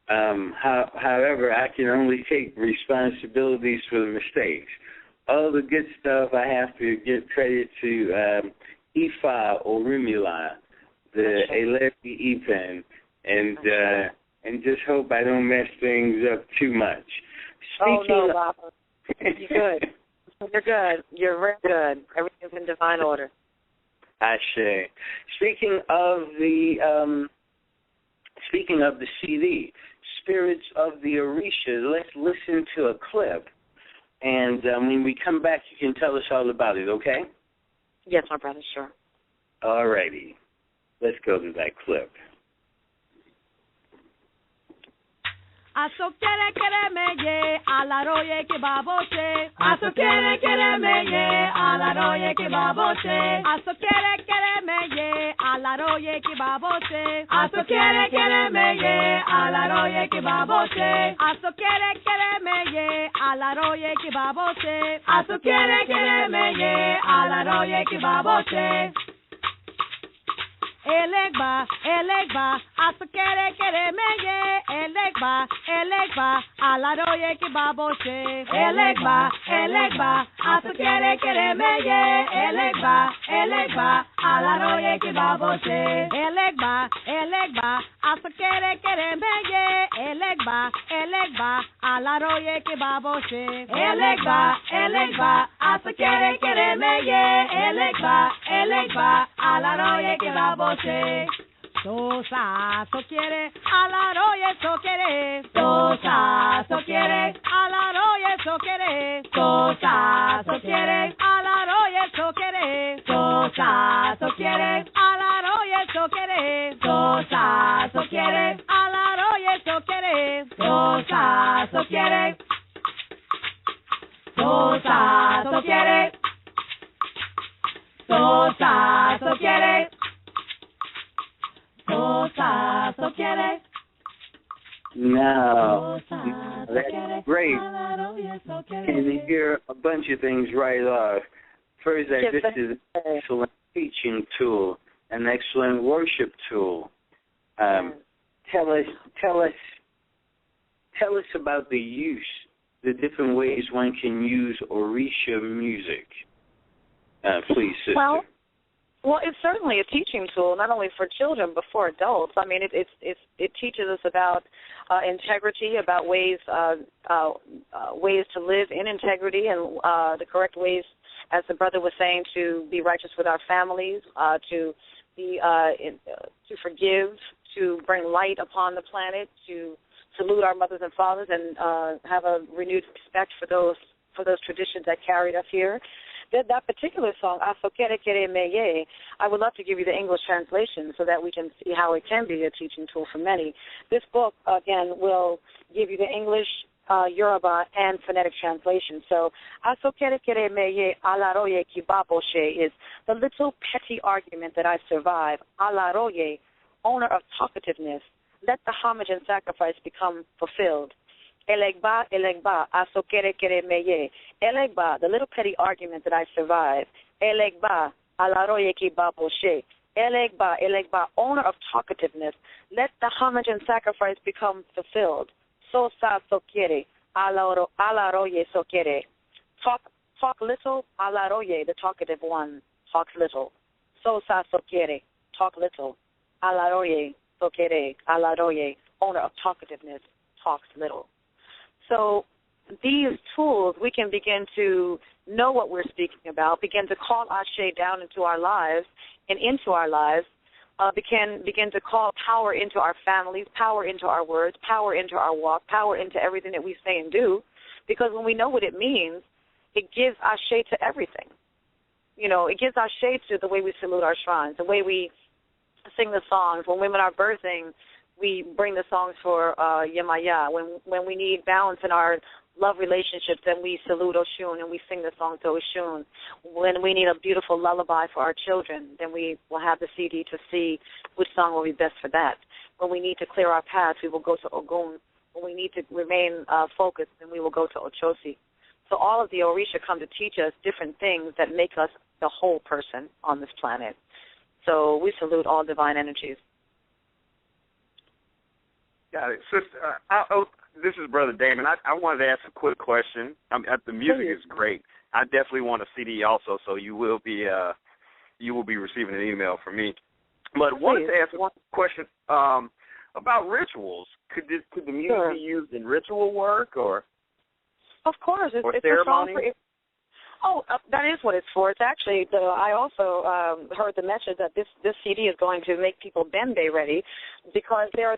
However, I can only take responsibilities for the mistakes. All the good stuff, I have to give credit to Ifa Orumila, the Elevi Ipan, and just hope I don't mess things up too much. No, Baba. You're good. You're good. You're very good. Everything's in divine order. Ashe. Speaking of the CD, Spirits of the Orisha, let's listen to a clip. And when we come back, you can tell us all about it, okay? Yes, my brother, sure. All righty. Let's go to that clip. Aso quiere me ye, a la roye que baboche. Aso quiere me ye, a la roye que baboche. Aso quiere me ye, a la roye que baboche. Aso quiere me ye, a la roye que baboche. Aso quiere me ye, a la roye que baboche. Aso quiere me ye, a la roye que baboche. Elegba, aso quiere me ye, elegba, a la roye que baboche. Elegba, aso quiere me ye, elegba, a la roye que baboche. Elegba, aso quiere me ye, elegba, a la roye que baboche. Elegba, aso quiere me ye, elegba, a la roye que baboche. Sosa, so quiere, a la roye, so quiere. Sosa, so quiere, a la roye, so quiere. Sosa, so quiere, a la roye, so quiere. Sosa, so quiere, a la roye, so quiere. Sosa, so quiere, a la roye, so quiere. Sosa, so quiere. Sosa, so quiere. Sosa, so quiere. Now, that's great. And you hear a bunch of things right off. First, that this is an excellent teaching tool, an excellent worship tool. Tell us about the different ways one can use Orisha music. Please, sister. Well, it's certainly a teaching tool, not only for children but for adults. I mean, it teaches us about integrity, about ways to live in integrity, and the correct ways, as the brother was saying, to be righteous with our families, to be to forgive, to bring light upon the planet, to salute our mothers and fathers, and have a renewed respect for those traditions that carried us here. That particular song, Asafo Kere Meye, I would love to give you the English translation so that we can see how it can be a teaching tool for many. This book, again, will give you the English, Yoruba, and phonetic translation. So, Asafo Kere Meye Alaroye Kibaboshe is the little petty argument that I survive. Alaroye, owner of talkativeness, let the homage and sacrifice become fulfilled. Elegba, aso kere meye. Elegba, the little petty argument that I survive. Elegba, alaroye ki baboshe. Elegba, owner of talkativeness. Let the homage and sacrifice become fulfilled. So sa so quiere, alaroye so quiere. Talk little, alaroye, the talkative one, talks little. So sa so quiere, talk little. Alaroye so quiere, alaroye, owner of talkativeness, talks little. So these tools, we can begin to know what we're speaking about, begin to call Ashe down into our lives and into our lives, begin to call power into our families, power into our words, power into our walk, power into everything that we say and do, because when we know what it means, it gives Ashe to everything. You know, it gives Ashe to the way we salute our shrines, the way we sing the songs. When women are birthing, we bring the songs for Yemaya. When we need balance in our love relationships, then we salute Oshun and we sing the song to Oshun. When we need a beautiful lullaby for our children, then we will have the CD to see which song will be best for that. When we need to clear our paths, we will go to Ogun. When we need to remain focused, then we will go to Ochosi. So all of the Orisha come to teach us different things that make us the whole person on this planet. So we salute all divine energies. Got it. Sister, this is Brother Damon. I wanted to ask a quick question. The music is great. I definitely want a CD also, so you will be receiving an email from me. But wanted to ask a question about rituals. Could the music be used in ritual work or? Of course, it's ceremony. That is what it's for. It's actually, I also heard the message that this CD is going to make people Bembe ready, because there are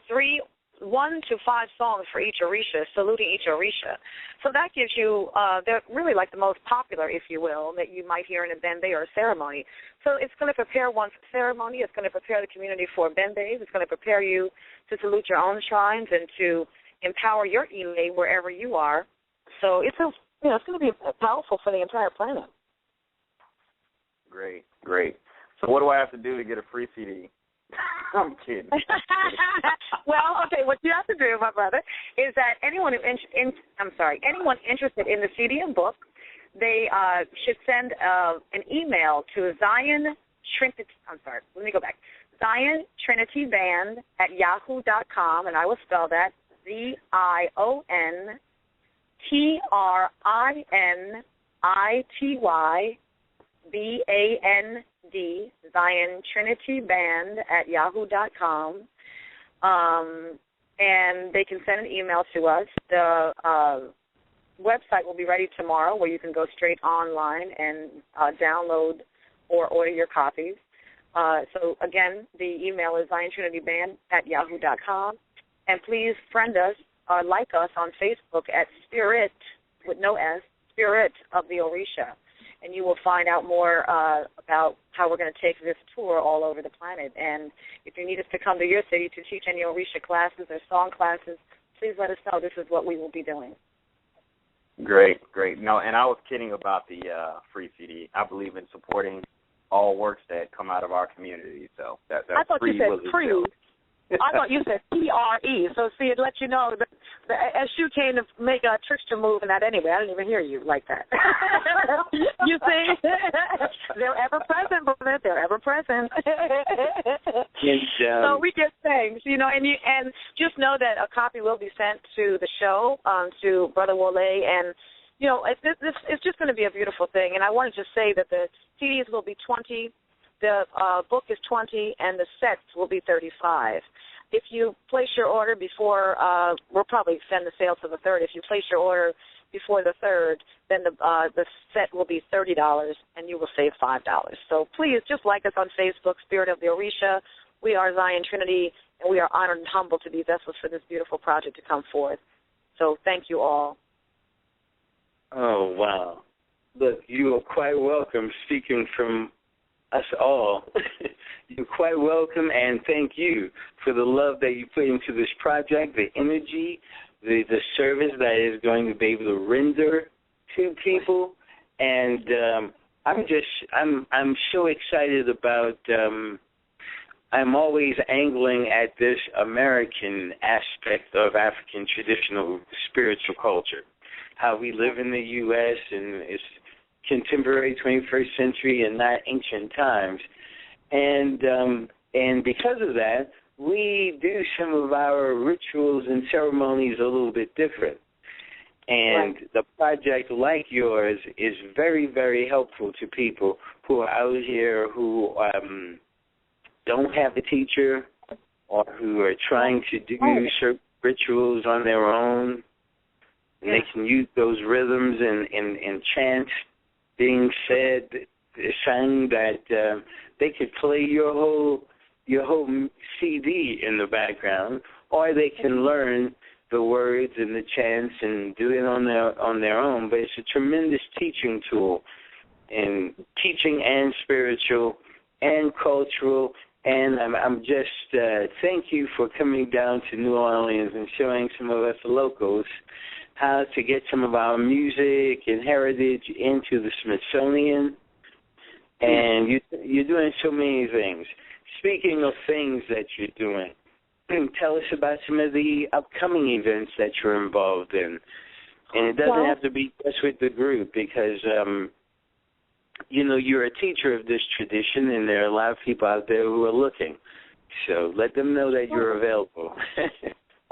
1 to 5 songs for each Orisha, saluting each Orisha. So that gives you, they're really like the most popular, if you will, that you might hear in a Bembe or a ceremony. So it's going to prepare one for ceremony. It's going to prepare the community for Bembes. It's going to prepare you to salute your own shrines and to empower your Ile wherever you are. So it's going to be powerful for the entire planet. Great. So what do I have to do to get a free CD? I'm kidding. Well, okay, what you have to do, my brother, is that anyone interested in the CD and book, they should send an email to Zion Trinity Band at yahoo.com, and I will spell that ZionTrinityband, Zion Trinity Band at yahoo.com, and they can send an email to us. The website will be ready tomorrow, where you can go straight online and download or order your copies. So, again, the email is ZionTrinityBand at yahoo.com, and please friend us or like us on Facebook at Spirit, with no S, Spirit of the Orisha. And you will find out more about how we're going to take this tour all over the planet. And if you need us to come to your city to teach any Orisha classes or song classes, please let us know. This is what we will be doing. Great. No, and I was kidding about the free CD. I believe in supporting all works that come out of our community. So that's I thought you said free. I thought you said PRE. So see, it lets you know that as you came to make a trickster move and that anyway. I didn't even hear you like that. You see? They're ever present, brother. They're ever present. So we give thanks, and just know that a copy will be sent to the show, to Brother Wole, and it's just going to be a beautiful thing. And I wanted to say that the CDs will be 20. The book is 20, and the sets will be 35. If you place your order before, we'll probably send the sale to the 3rd. If you place your order before the 3rd, then the set will be $30, and you will save $5. So please, just like us on Facebook, Spirit of the Orisha, We are Zion Trinity, and we are honored and humbled to be vessels for this beautiful project to come forth. So thank you all. Oh, wow. Look, you are quite welcome, speaking from us all. You're quite welcome, and thank you for the love that you put into this project, the energy, the service that is going to be able to render to people. And I'm so excited about, I'm always angling at this American aspect of African traditional spiritual culture, how we live in the U.S. and it's contemporary 21st century and not ancient times. And because of that, we do some of our rituals and ceremonies a little bit different. And the project like yours is very, very helpful to people who are out here who don't have a teacher or who are trying to do certain rituals on their own. And they can use those rhythms and chants being said, sang, that they could play your whole CD in the background, or they can learn the words and the chants and do it on their own. But it's a tremendous teaching tool, and teaching and spiritual and cultural. And I'm just thank you for coming down to New Orleans and showing some of us locals how to get some of our music and heritage into the Smithsonian. And you're doing so many things. Speaking of things that you're doing, tell us about some of the upcoming events that you're involved in. And it doesn't have to be just with the group, because, you're a teacher of this tradition, and there are a lot of people out there who are looking. So let them know that you're available.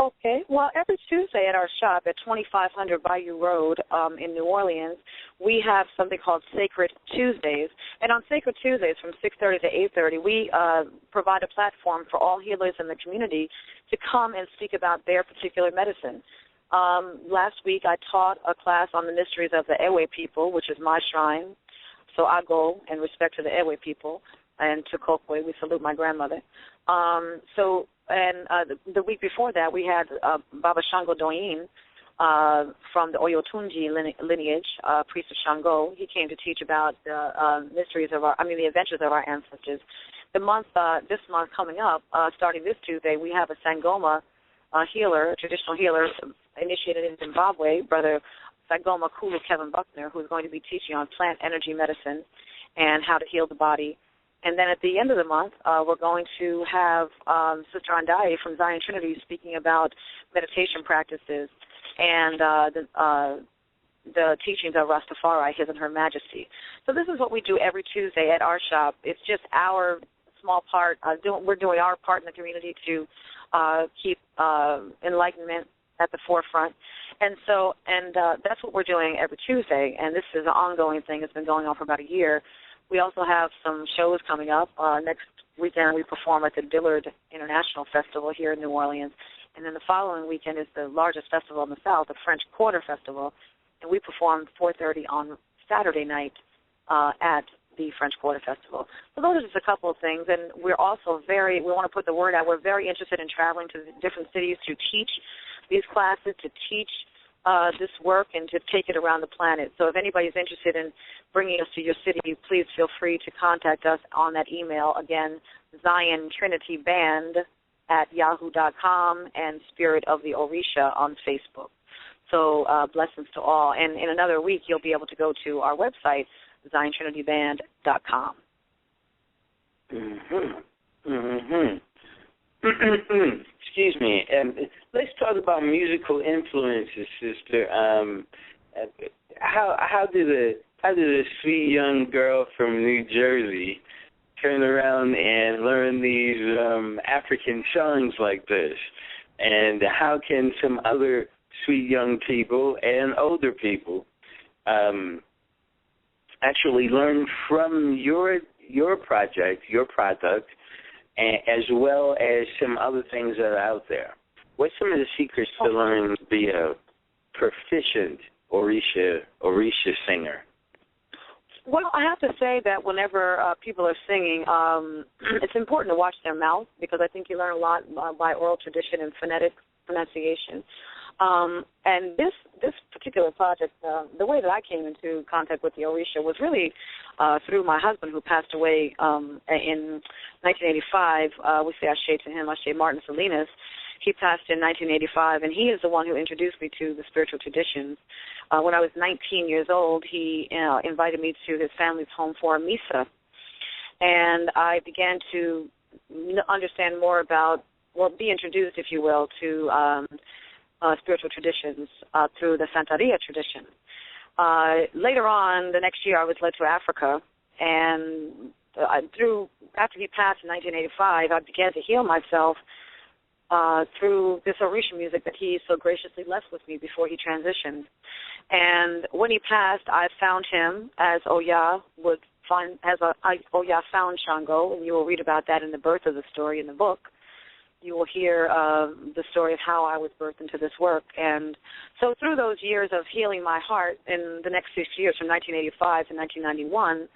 Okay. Well, every Tuesday at our shop at 2500 Bayou Road in New Orleans, we have something called Sacred Tuesdays. And on Sacred Tuesdays from 6:30 to 8:30, we provide a platform for all healers in the community to come and speak about their particular medicine. Last week, I taught a class on the mysteries of the Ewe people, which is my shrine. So I go in respect to the Ewe people, and to Kokwe, we salute my grandmother. The week before that, we had Baba Shango Doyin from the Oyotunji lineage, priest of Shango. He came to teach about the the adventures of our ancestors. This month coming up, starting this Tuesday, we have a Sangoma healer, a traditional healer initiated in Zimbabwe, Brother Sangoma Kulu Kevin Buckner, who's going to be teaching on plant energy medicine and how to heal the body. And then at the end of the month, we're going to have Sister Andaye from Zion Trinity speaking about meditation practices and the teachings of Rastafari, His and Her Majesty. So this is what we do every Tuesday at our shop. It's just our small part. We're doing our part in the community to keep enlightenment at the forefront. And that's what we're doing every Tuesday. And this is an ongoing thing. It's been going on for about a year. We also have some shows coming up. Next weekend we perform at the Dillard International Festival here in New Orleans. And then the following weekend is the largest festival in the South, the French Quarter Festival. And we perform 4:30 on Saturday night at the French Quarter Festival. So those are just a couple of things. And we're also we want to put the word out, we're very interested in traveling to different cities to teach these classes, to teach this work, and to take it around the planet. So if anybody's interested in bringing us to your city, please feel free to contact us on that email. Again, ZionTrinityBand@yahoo.com and Spirit of the Orisha on Facebook. So blessings to all. And in another week, you'll be able to go to our website, ZionTrinityBand.com. Excuse me. Let's talk about musical influences, sister. How did a sweet young girl from New Jersey turn around and learn these African songs like this? And how can some other sweet young people and older people actually learn from your project, your product, as well as some other things that are out there? What's some of the secrets to learning to be a proficient Orisha singer? Well, I have to say that whenever people are singing, it's important to watch their mouth because I think you learn a lot by oral tradition and phonetic pronunciation. And this particular project, the way that I came into contact with the Orisha was really through my husband who passed away in 1985. We say Ashe to him, Ashe Martin Salinas. He passed in 1985, and he is the one who introduced me to the spiritual traditions. When I was 19 years old, he invited me to his family's home for a misa, and I began to understand more about, or be introduced, if you will, to spiritual traditions through the Santeria tradition. Later on, the next year, I was led to Africa, and after he passed in 1985, I began to heal myself through this Orisha music that he so graciously left with me before he transitioned. And when he passed, I found him as Oya would find, Oya found Shango, and you will read about that in the birth of the story in the book. You will hear the story of how I was birthed into this work. And so through those years of healing my heart, in the next 6 years, from 1985 to 1991,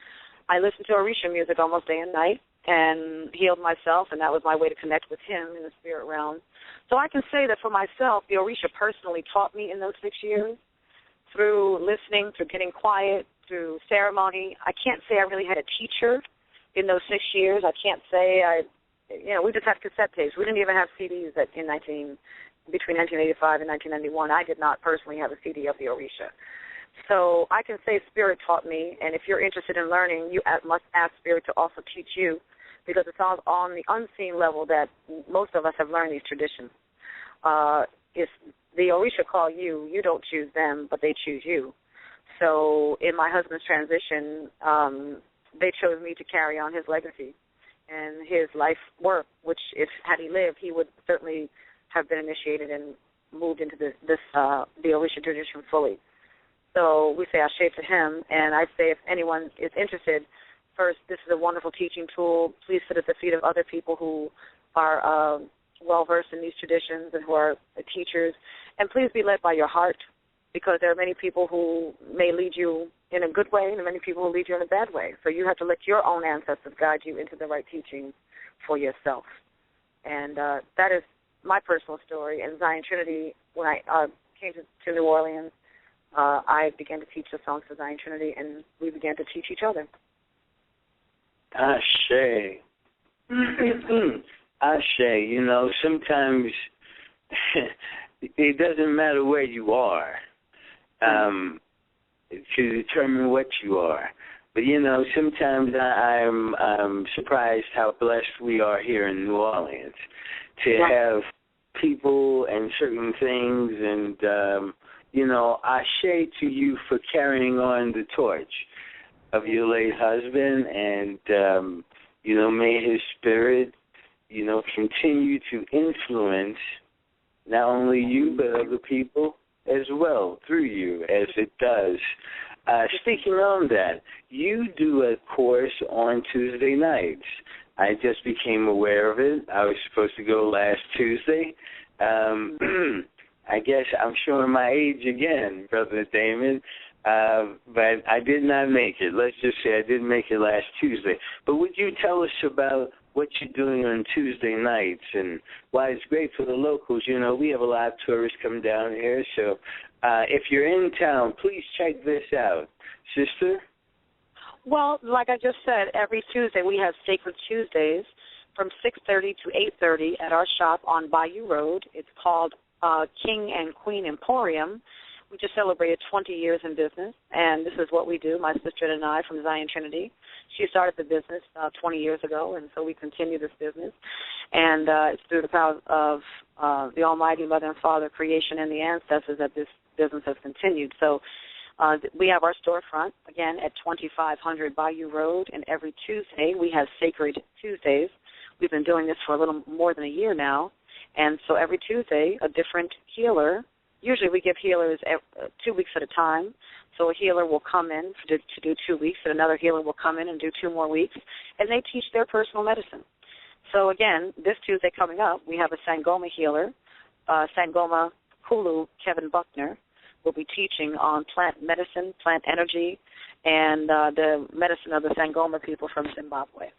I listened to Orisha music almost day and night, and healed myself, and that was my way to connect with him in the spirit realm. So I can say that for myself, the Orisha personally taught me in those 6 years through listening, through getting quiet, through ceremony. I can't say I really had a teacher in those 6 years. I can't say we just had cassette tapes. We didn't even have CDs between 1985 and 1991. I did not personally have a CD of the Orisha. So I can say Spirit taught me, and if you're interested in learning, you must ask Spirit to also teach you, because it's all on the unseen level that most of us have learned these traditions. If the Orisha call you, you don't choose them, but they choose you. So in my husband's transition, they chose me to carry on his legacy and his life work, which had he lived, he would certainly have been initiated and moved into the Orisha tradition fully. So we say Ashe to him, and I say if anyone is interested, first, this is a wonderful teaching tool. Please sit at the feet of other people who are well-versed in these traditions and who are teachers. And please be led by your heart, because there are many people who may lead you in a good way and many people who lead you in a bad way. So you have to let your own ancestors guide you into the right teachings for yourself. And that is my personal story. In Zion Trinity, when I came to New Orleans, I began to teach the songs of Zion Trinity, and we began to teach each other. Ashe. Ashe. Sometimes it doesn't matter where you are to determine what you are. But, sometimes I'm surprised how blessed we are here in New Orleans to have people and certain things, and Ashe to you for carrying on the torch of your late husband, and, may his spirit, continue to influence not only you but other people as well through you, as it does. Speaking on that, you do a course on Tuesday nights. I just became aware of it. I was supposed to go last Tuesday. I guess I'm showing my age again, Brother Damon, but I did not make it. Let's just say I didn't make it last Tuesday. But would you tell us about what you're doing on Tuesday nights and why it's great for the locals? We have a lot of tourists come down here, so if you're in town, please check this out. Sister? Well, like I just said, every Tuesday we have Sacred Tuesdays from 6:30 to 8:30 at our shop on Bayou Road. It's called King and Queen Emporium. We just celebrated 20 years in business, and this is what we do, my sister and I from Zion Trinity. She started the business 20 years ago, and so we continue this business. And it's through the power of the Almighty Mother and Father, creation, and the ancestors that this business has continued. So we have our storefront, again, at 2500 Bayou Road, and every Tuesday we have Sacred Tuesdays. We've been doing this for a little more than a year now. And so every Tuesday, a different healer. Usually we give healers 2 weeks at a time. So a healer will come in to do 2 weeks, and another healer will come in and do 2 more weeks, and they teach their personal medicine. So again, this Tuesday coming up, we have a Sangoma healer, Sangoma Hulu Kevin Buckner, will be teaching on plant medicine, plant energy, and the medicine of the Sangoma people from Zimbabwe.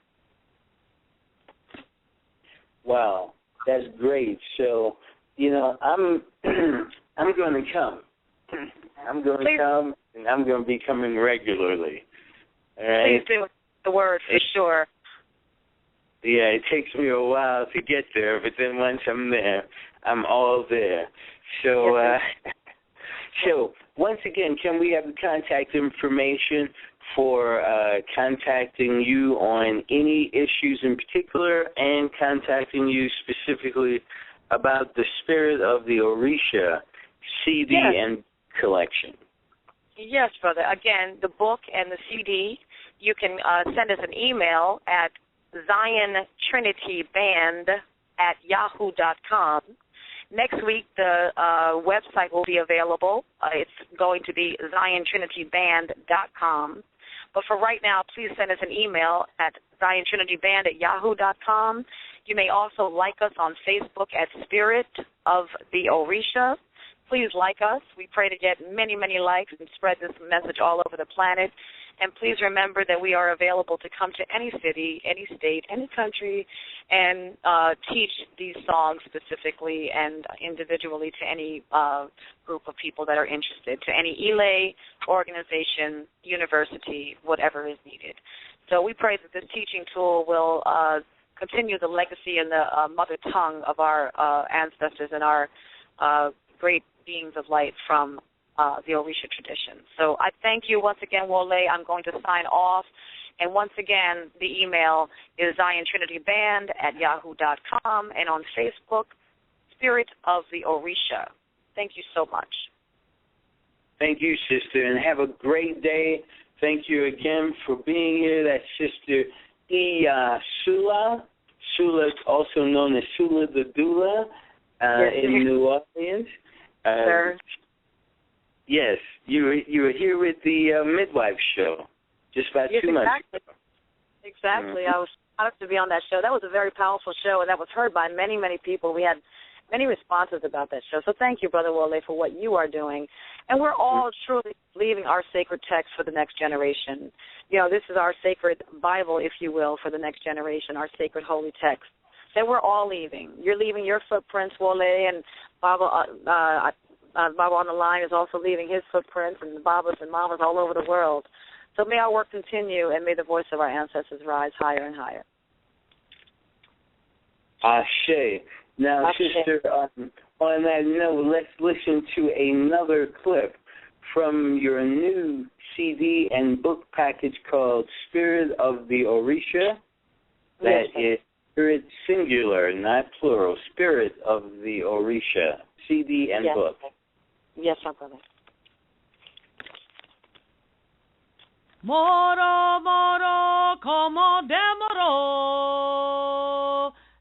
Wow, that's great. So, I'm I'm going to come. I'm going to come, and I'm going to be coming regularly. All right? Please do the word for sure. Yeah, it takes me a while to get there, but then once I'm there, I'm all there. So, so once again, can we have the contact information for contacting you on any issues in particular and contacting you specifically about the Spirit of the Orisha CD and collection? Yes, brother. Again, the book and the CD, you can send us an email at ZionTrinityBand@yahoo.com. Next week, the website will be available. It's going to be ZionTrinityBand.com. But for right now, please send us an email at ZionTrinityBand@yahoo.com. You may also like us on Facebook at Spirit of the Orisha. Please like us. We pray to get many, many likes and spread this message all over the planet. And please remember that we are available to come to any city, any state, any country, and teach these songs specifically and individually to any group of people that are interested, to any ELA, organization, university, whatever is needed. So we pray that this teaching tool will continue the legacy and the mother tongue of our ancestors and our great beings of light from the Orisha tradition. So I thank you once again, Wole. I'm going to sign off. And once again, the email is ZionTrinityBand@yahoo.com, and on Facebook, Spirit of the Orisha. Thank you so much. Thank you, sister, and have a great day. Thank you again for being here. That's Sister Sula. Sula, also known as Sula the Doula in New Orleans. Sir. Yes, you were here with the Midwife Show just about 2 months ago. Exactly. I was honored to be on that show. That was a very powerful show, and that was heard by many, many people. We had many responses about that show. So thank you, Brother Wole, for what you are doing. And we're all truly leaving our sacred text for the next generation. This is our sacred Bible, if you will, for the next generation, our sacred holy text that we're all leaving. You're leaving your footprints, Wole, and Baba on the line is also leaving his footprints, and the Babas and Mamas all over the world. So may our work continue, and may the voice of our ancestors rise higher and higher. Ashe. Now, Ashe. Sister, on that note, let's listen to another clip from your new CD and book package called Spirit of the Orisha. That is Spirit singular, not plural. Spirit of the Orisha, CD and book. Yes, my brother. Moro, moro, como demoro.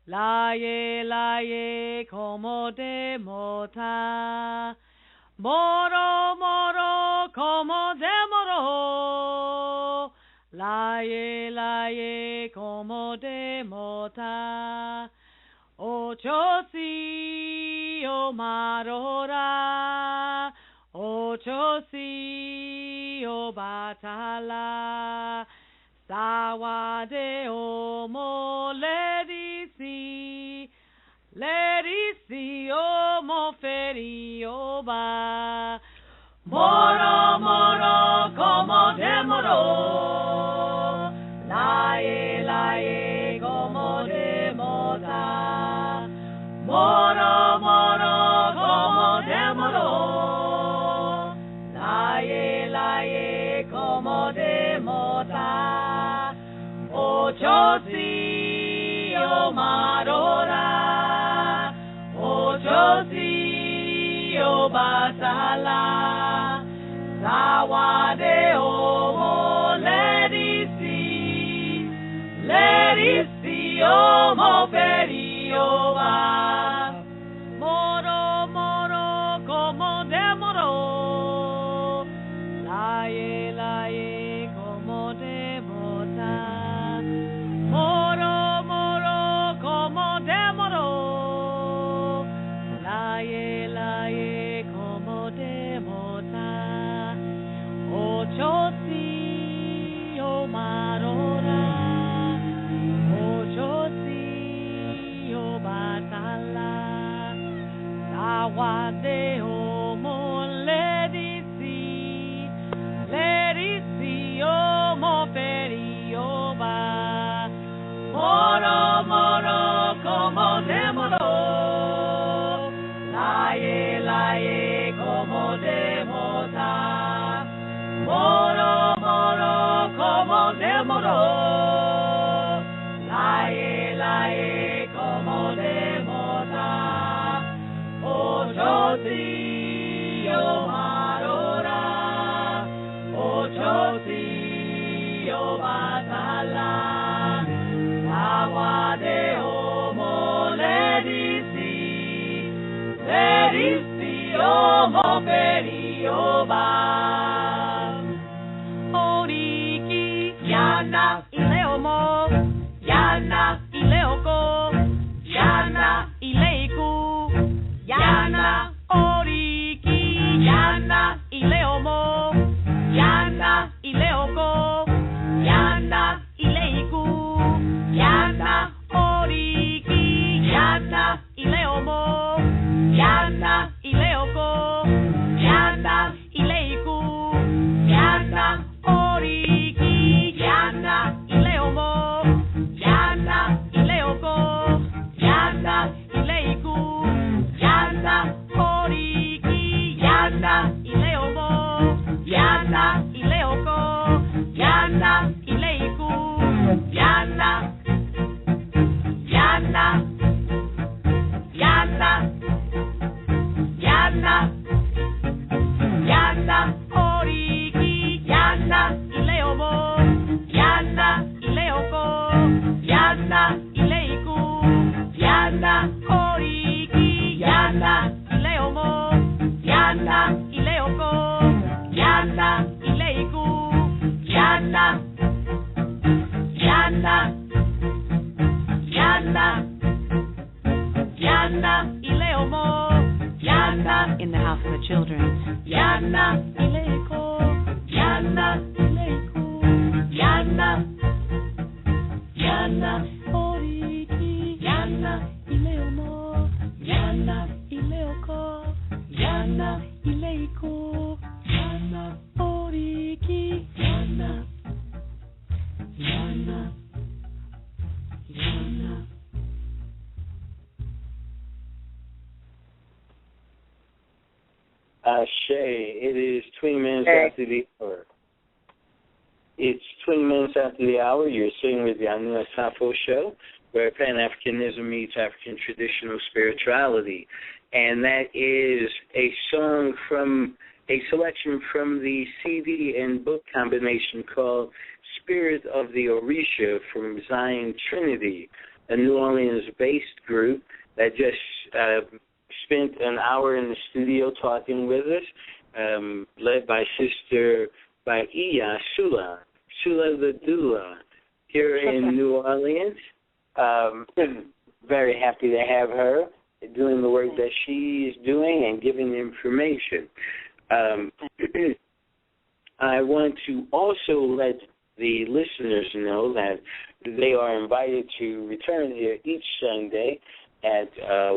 Laye, como demota. Moro, moro, como demoro. Laye, como demota. Ocho si o marora, ocho si o batala, sawade o mo ledisi o mo feri o ba, moro moro como demoro, laye como demota. Moro, moro, como demoro. Laye, como demota. Ocho si o marora. Ocho si o batala. Sawade o ledisi o mo perioba. Moro, como demoro. Laye, como demota. Moro, como demoro. Laye, como demota. Ocho si Operi Oba Oriki Yana Ileomo Yana Ileoko Yana Ileiku Yana Oriki Yana Ileomo Yana Ileoko Yana Ileiku Yana Oriki Yana Ileomo Yana Ileoko Yana Ileiku Yana Oriki Yana Ileomo Yana Ileoko Yana Ileiku Yana Oriki Yana Ileomo Yana Ileoko Yana Ileiku Yana Yana Yana Yana Yana Oriki Yana Ileomo Yana Ileoko Yana Ileiku Yana Oriki Yana Ileomo Yana Ileoko Yana Ileiku Yana Yana Yana Yana Ileomo Yana In the House of the Children. Yana Ileiko Yana Ileiku Yana Yana Oriki Yana Ileomo Yana Ileoko Yana Ileiku Yana Oriki Yana Yana Yana. Ashe, it is 20 minutes after the hour. It's 20 minutes after the hour. You're sitting with the Anu Asafo show, where Pan-Africanism meets African traditional spirituality. And that is a song from a selection from the CD and book combination called Spirit of the Orisha from Zion Trinity, a New Orleans-based group that just spent an hour in the studio talking with us, led by Sister Iya Sula the Doula, here in New Orleans. Very happy to have her doing the work that she's doing and giving information. I want to also let the listeners know that they are invited to return here each Sunday at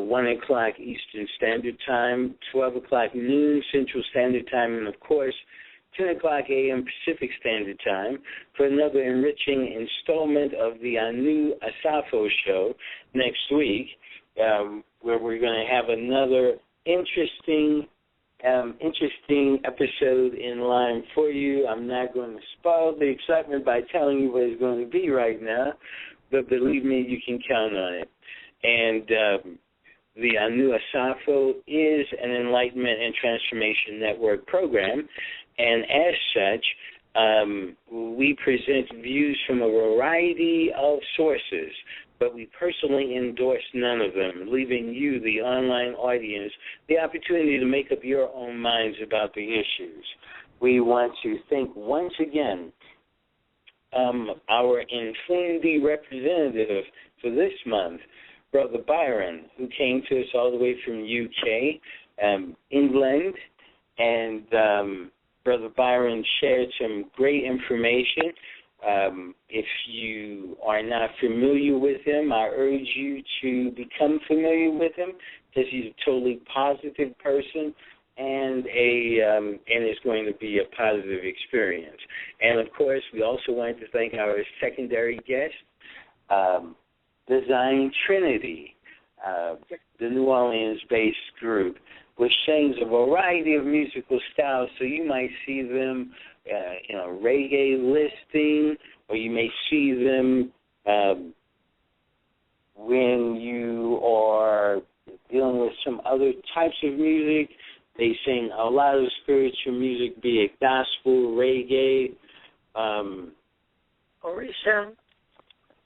1 o'clock Eastern Standard Time, 12 o'clock noon Central Standard Time, and, of course, 10 o'clock a.m. Pacific Standard Time for another enriching installment of the Anu Asafo show next week, where we're going to have another interesting episode in line for you. I'm not going to spoil the excitement by telling you what it's going to be right now, but believe me, you can count on it. And the Anu Asafo is an Enlightenment and Transformation Network program, and as such, we present views from a variety of sources, but we personally endorse none of them, leaving you, the online audience, the opportunity to make up your own minds about the issues. We want to thank once again our Umfundi representative for this month, Brother Byron, who came to us all the way from UK, England, and Brother Byron shared some great information. If you are not familiar with him, I urge you to become familiar with him, because he's a totally positive person, and it's going to be a positive experience. And, of course, we also want to thank our secondary guest, the Zion Trinity, the New Orleans-based group, which sings a variety of musical styles. So you might see them in a reggae listing, or you may see them when you are dealing with some other types of music. They sing a lot of spiritual music, be it gospel, reggae. Orisha.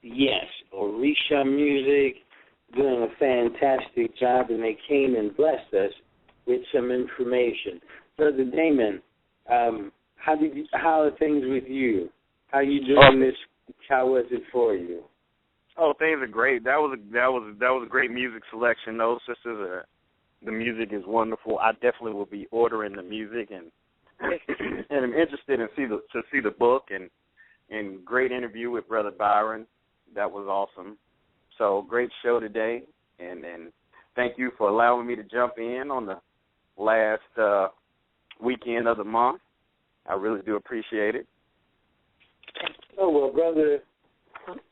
Yes, Orisha music, doing a fantastic job, and they came and blessed us with some information. Brother Damon, how are things with you? How are you doing this? How was it for you? Oh, things are great. That was a great music selection. Those sisters the music is wonderful. I definitely will be ordering the music and I'm interested in to see the book and great interview with Brother Byron. That was awesome. So great show today, and thank you for allowing me to jump in on the last weekend of the month. I really do appreciate it. Oh well, brother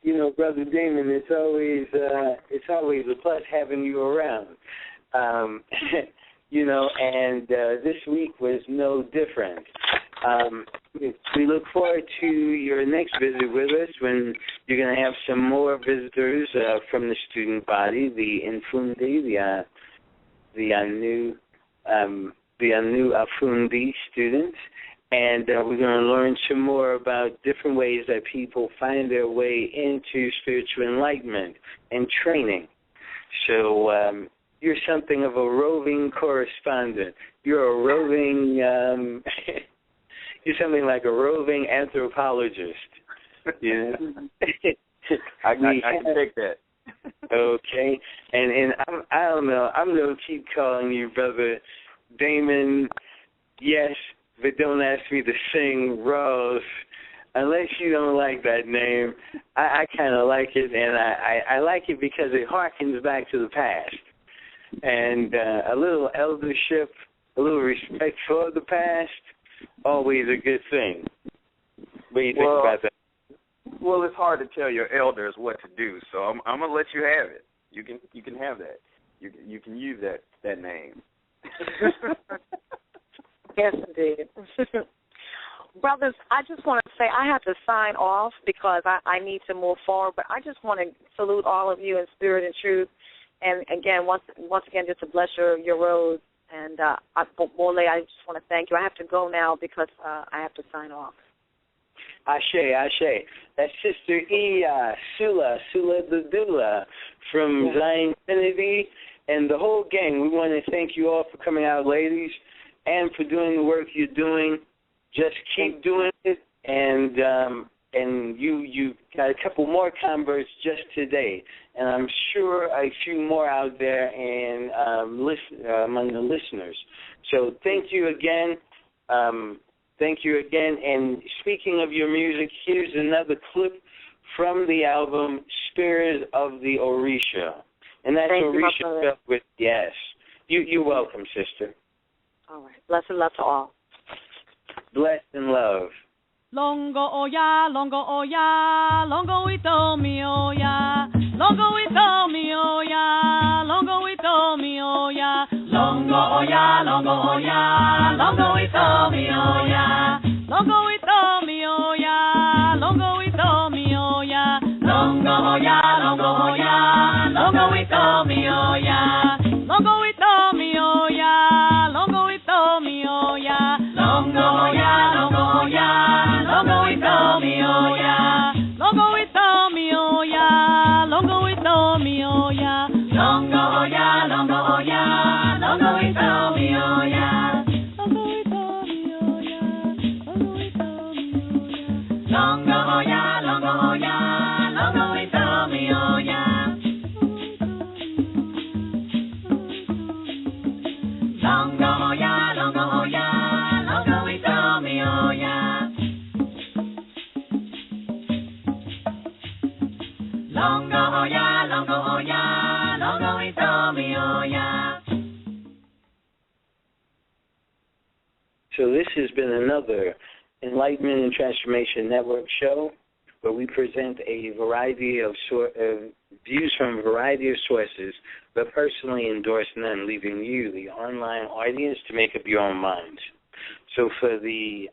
Damon, it's always a plus having you around. And this week was no different. We look forward to your next visit with us when you're going to have some more visitors from the student body, the Umfundi, the new Umfundi students, and we're going to learn some more about different ways that people find their way into spiritual enlightenment and training. So you're something of a roving correspondent. You're a roving, you're something like a roving anthropologist. You know? I can take that. Okay, and I don't know. I'm going to keep calling you Brother Damon. Yes, but don't ask me to sing Rose. Unless you don't like that name, I kind of like it, and I like it because it harkens back to the past. And a little eldership, a little respect for the past, always a good thing. What do you think about that? Well, it's hard to tell your elders what to do, so I'm gonna let you have it. You can have that. You can use that name. Yes, indeed. Brothers, I just want to say I have to sign off because I need to move forward, but I just want to salute all of you in spirit and truth. And again, once again, just to bless your road. And Bole, I just want to thank you. I have to go now because I have to sign off. Ashe. That's Sister Sula the Doula from Zion Trinity, and the whole gang. We want to thank you all for coming out, ladies, and for doing the work you're doing. Just keep doing it, and you got a couple more converts just today, and I'm sure a few more out there and among the listeners. So thank you again. And speaking of your music, here's another clip from the album Spirit of the Orisha. And that's Orisha spelled with yes. You're welcome, sister. All right. Bless and love to all. Blessed and love. Longo oya, ito mi oya, longo ito mi oya, longo ito mi oya, longo oya, longo ito mi oya, longo ito mi oya, longo ito mi oya, longo oya, longo ito mi oya, longo ito mi oya, longo ito mi oya, longo oya, longo oya. Longo ito mi oya, longo ito mi oya, longo ito mi oya, longo oya, longo oya, longo ito mi oya, longo ito mi oya, longo ito mi oya, longo oya, longo oya, longo ito mi oya, longo oya, longo oya, longo ito mi oya. Longo oya, longo ito mi oya. So this has been another Enlightenment and Transformation Network show where we present a variety of views from a variety of sources, but personally endorse none, leaving you, the online audience, to make up your own minds. So for the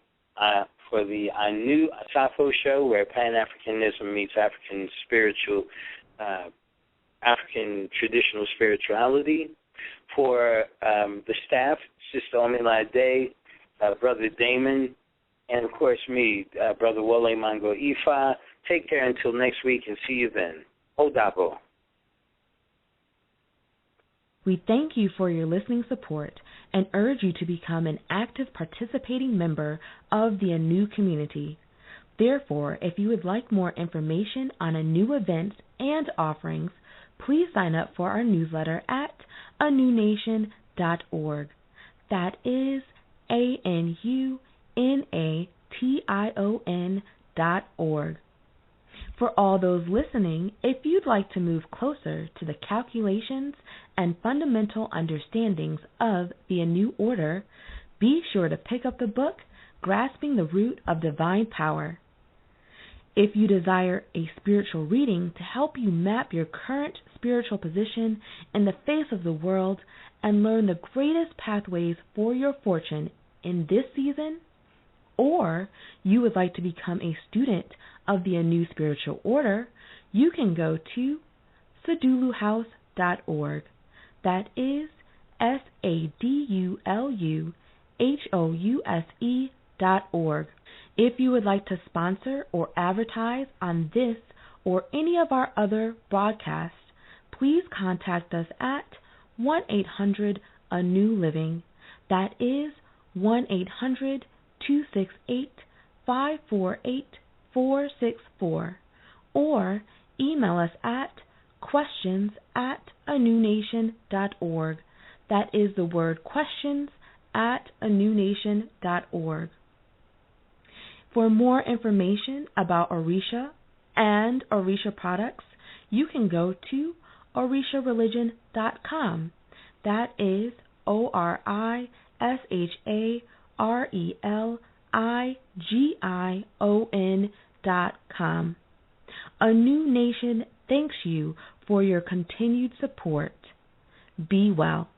new Asafo show, where Pan-Africanism meets African African traditional spirituality. For the staff, Sister Omilade, Brother Damon, and of course me, Brother Wole Mango Ifa. Take care until next week, and see you then. Odabo. We thank you for your listening support and urge you to become an active participating member of the ANU community. Therefore, if you would like more information on ANU events and offerings, please sign up for our newsletter at anunation.org. That is ANUNATION.org. For all those listening, if you'd like to move closer to the calculations and fundamental understandings of the ANU order, be sure to pick up the book, Grasping the Root of Divine Power. If you desire a spiritual reading to help you map your current spiritual position in the face of the world and learn the greatest pathways for your fortune in this season, or you would like to become a student of the ANU spiritual order, you can go to saduluhouse.org. That is SADULUHOUSE.org. If you would like to sponsor or advertise on this or any of our other broadcasts, please contact us at 1-800-ANU-LIVING. That is 1-800-268-548464, or email us at questions@anunation.org. That is the word questions@anunation.org. For more information about Orisha and Orisha products, you can go to orishareligion.com. That is ORISHARELIGION.com. ANU Nation thanks you for your continued support. Be well.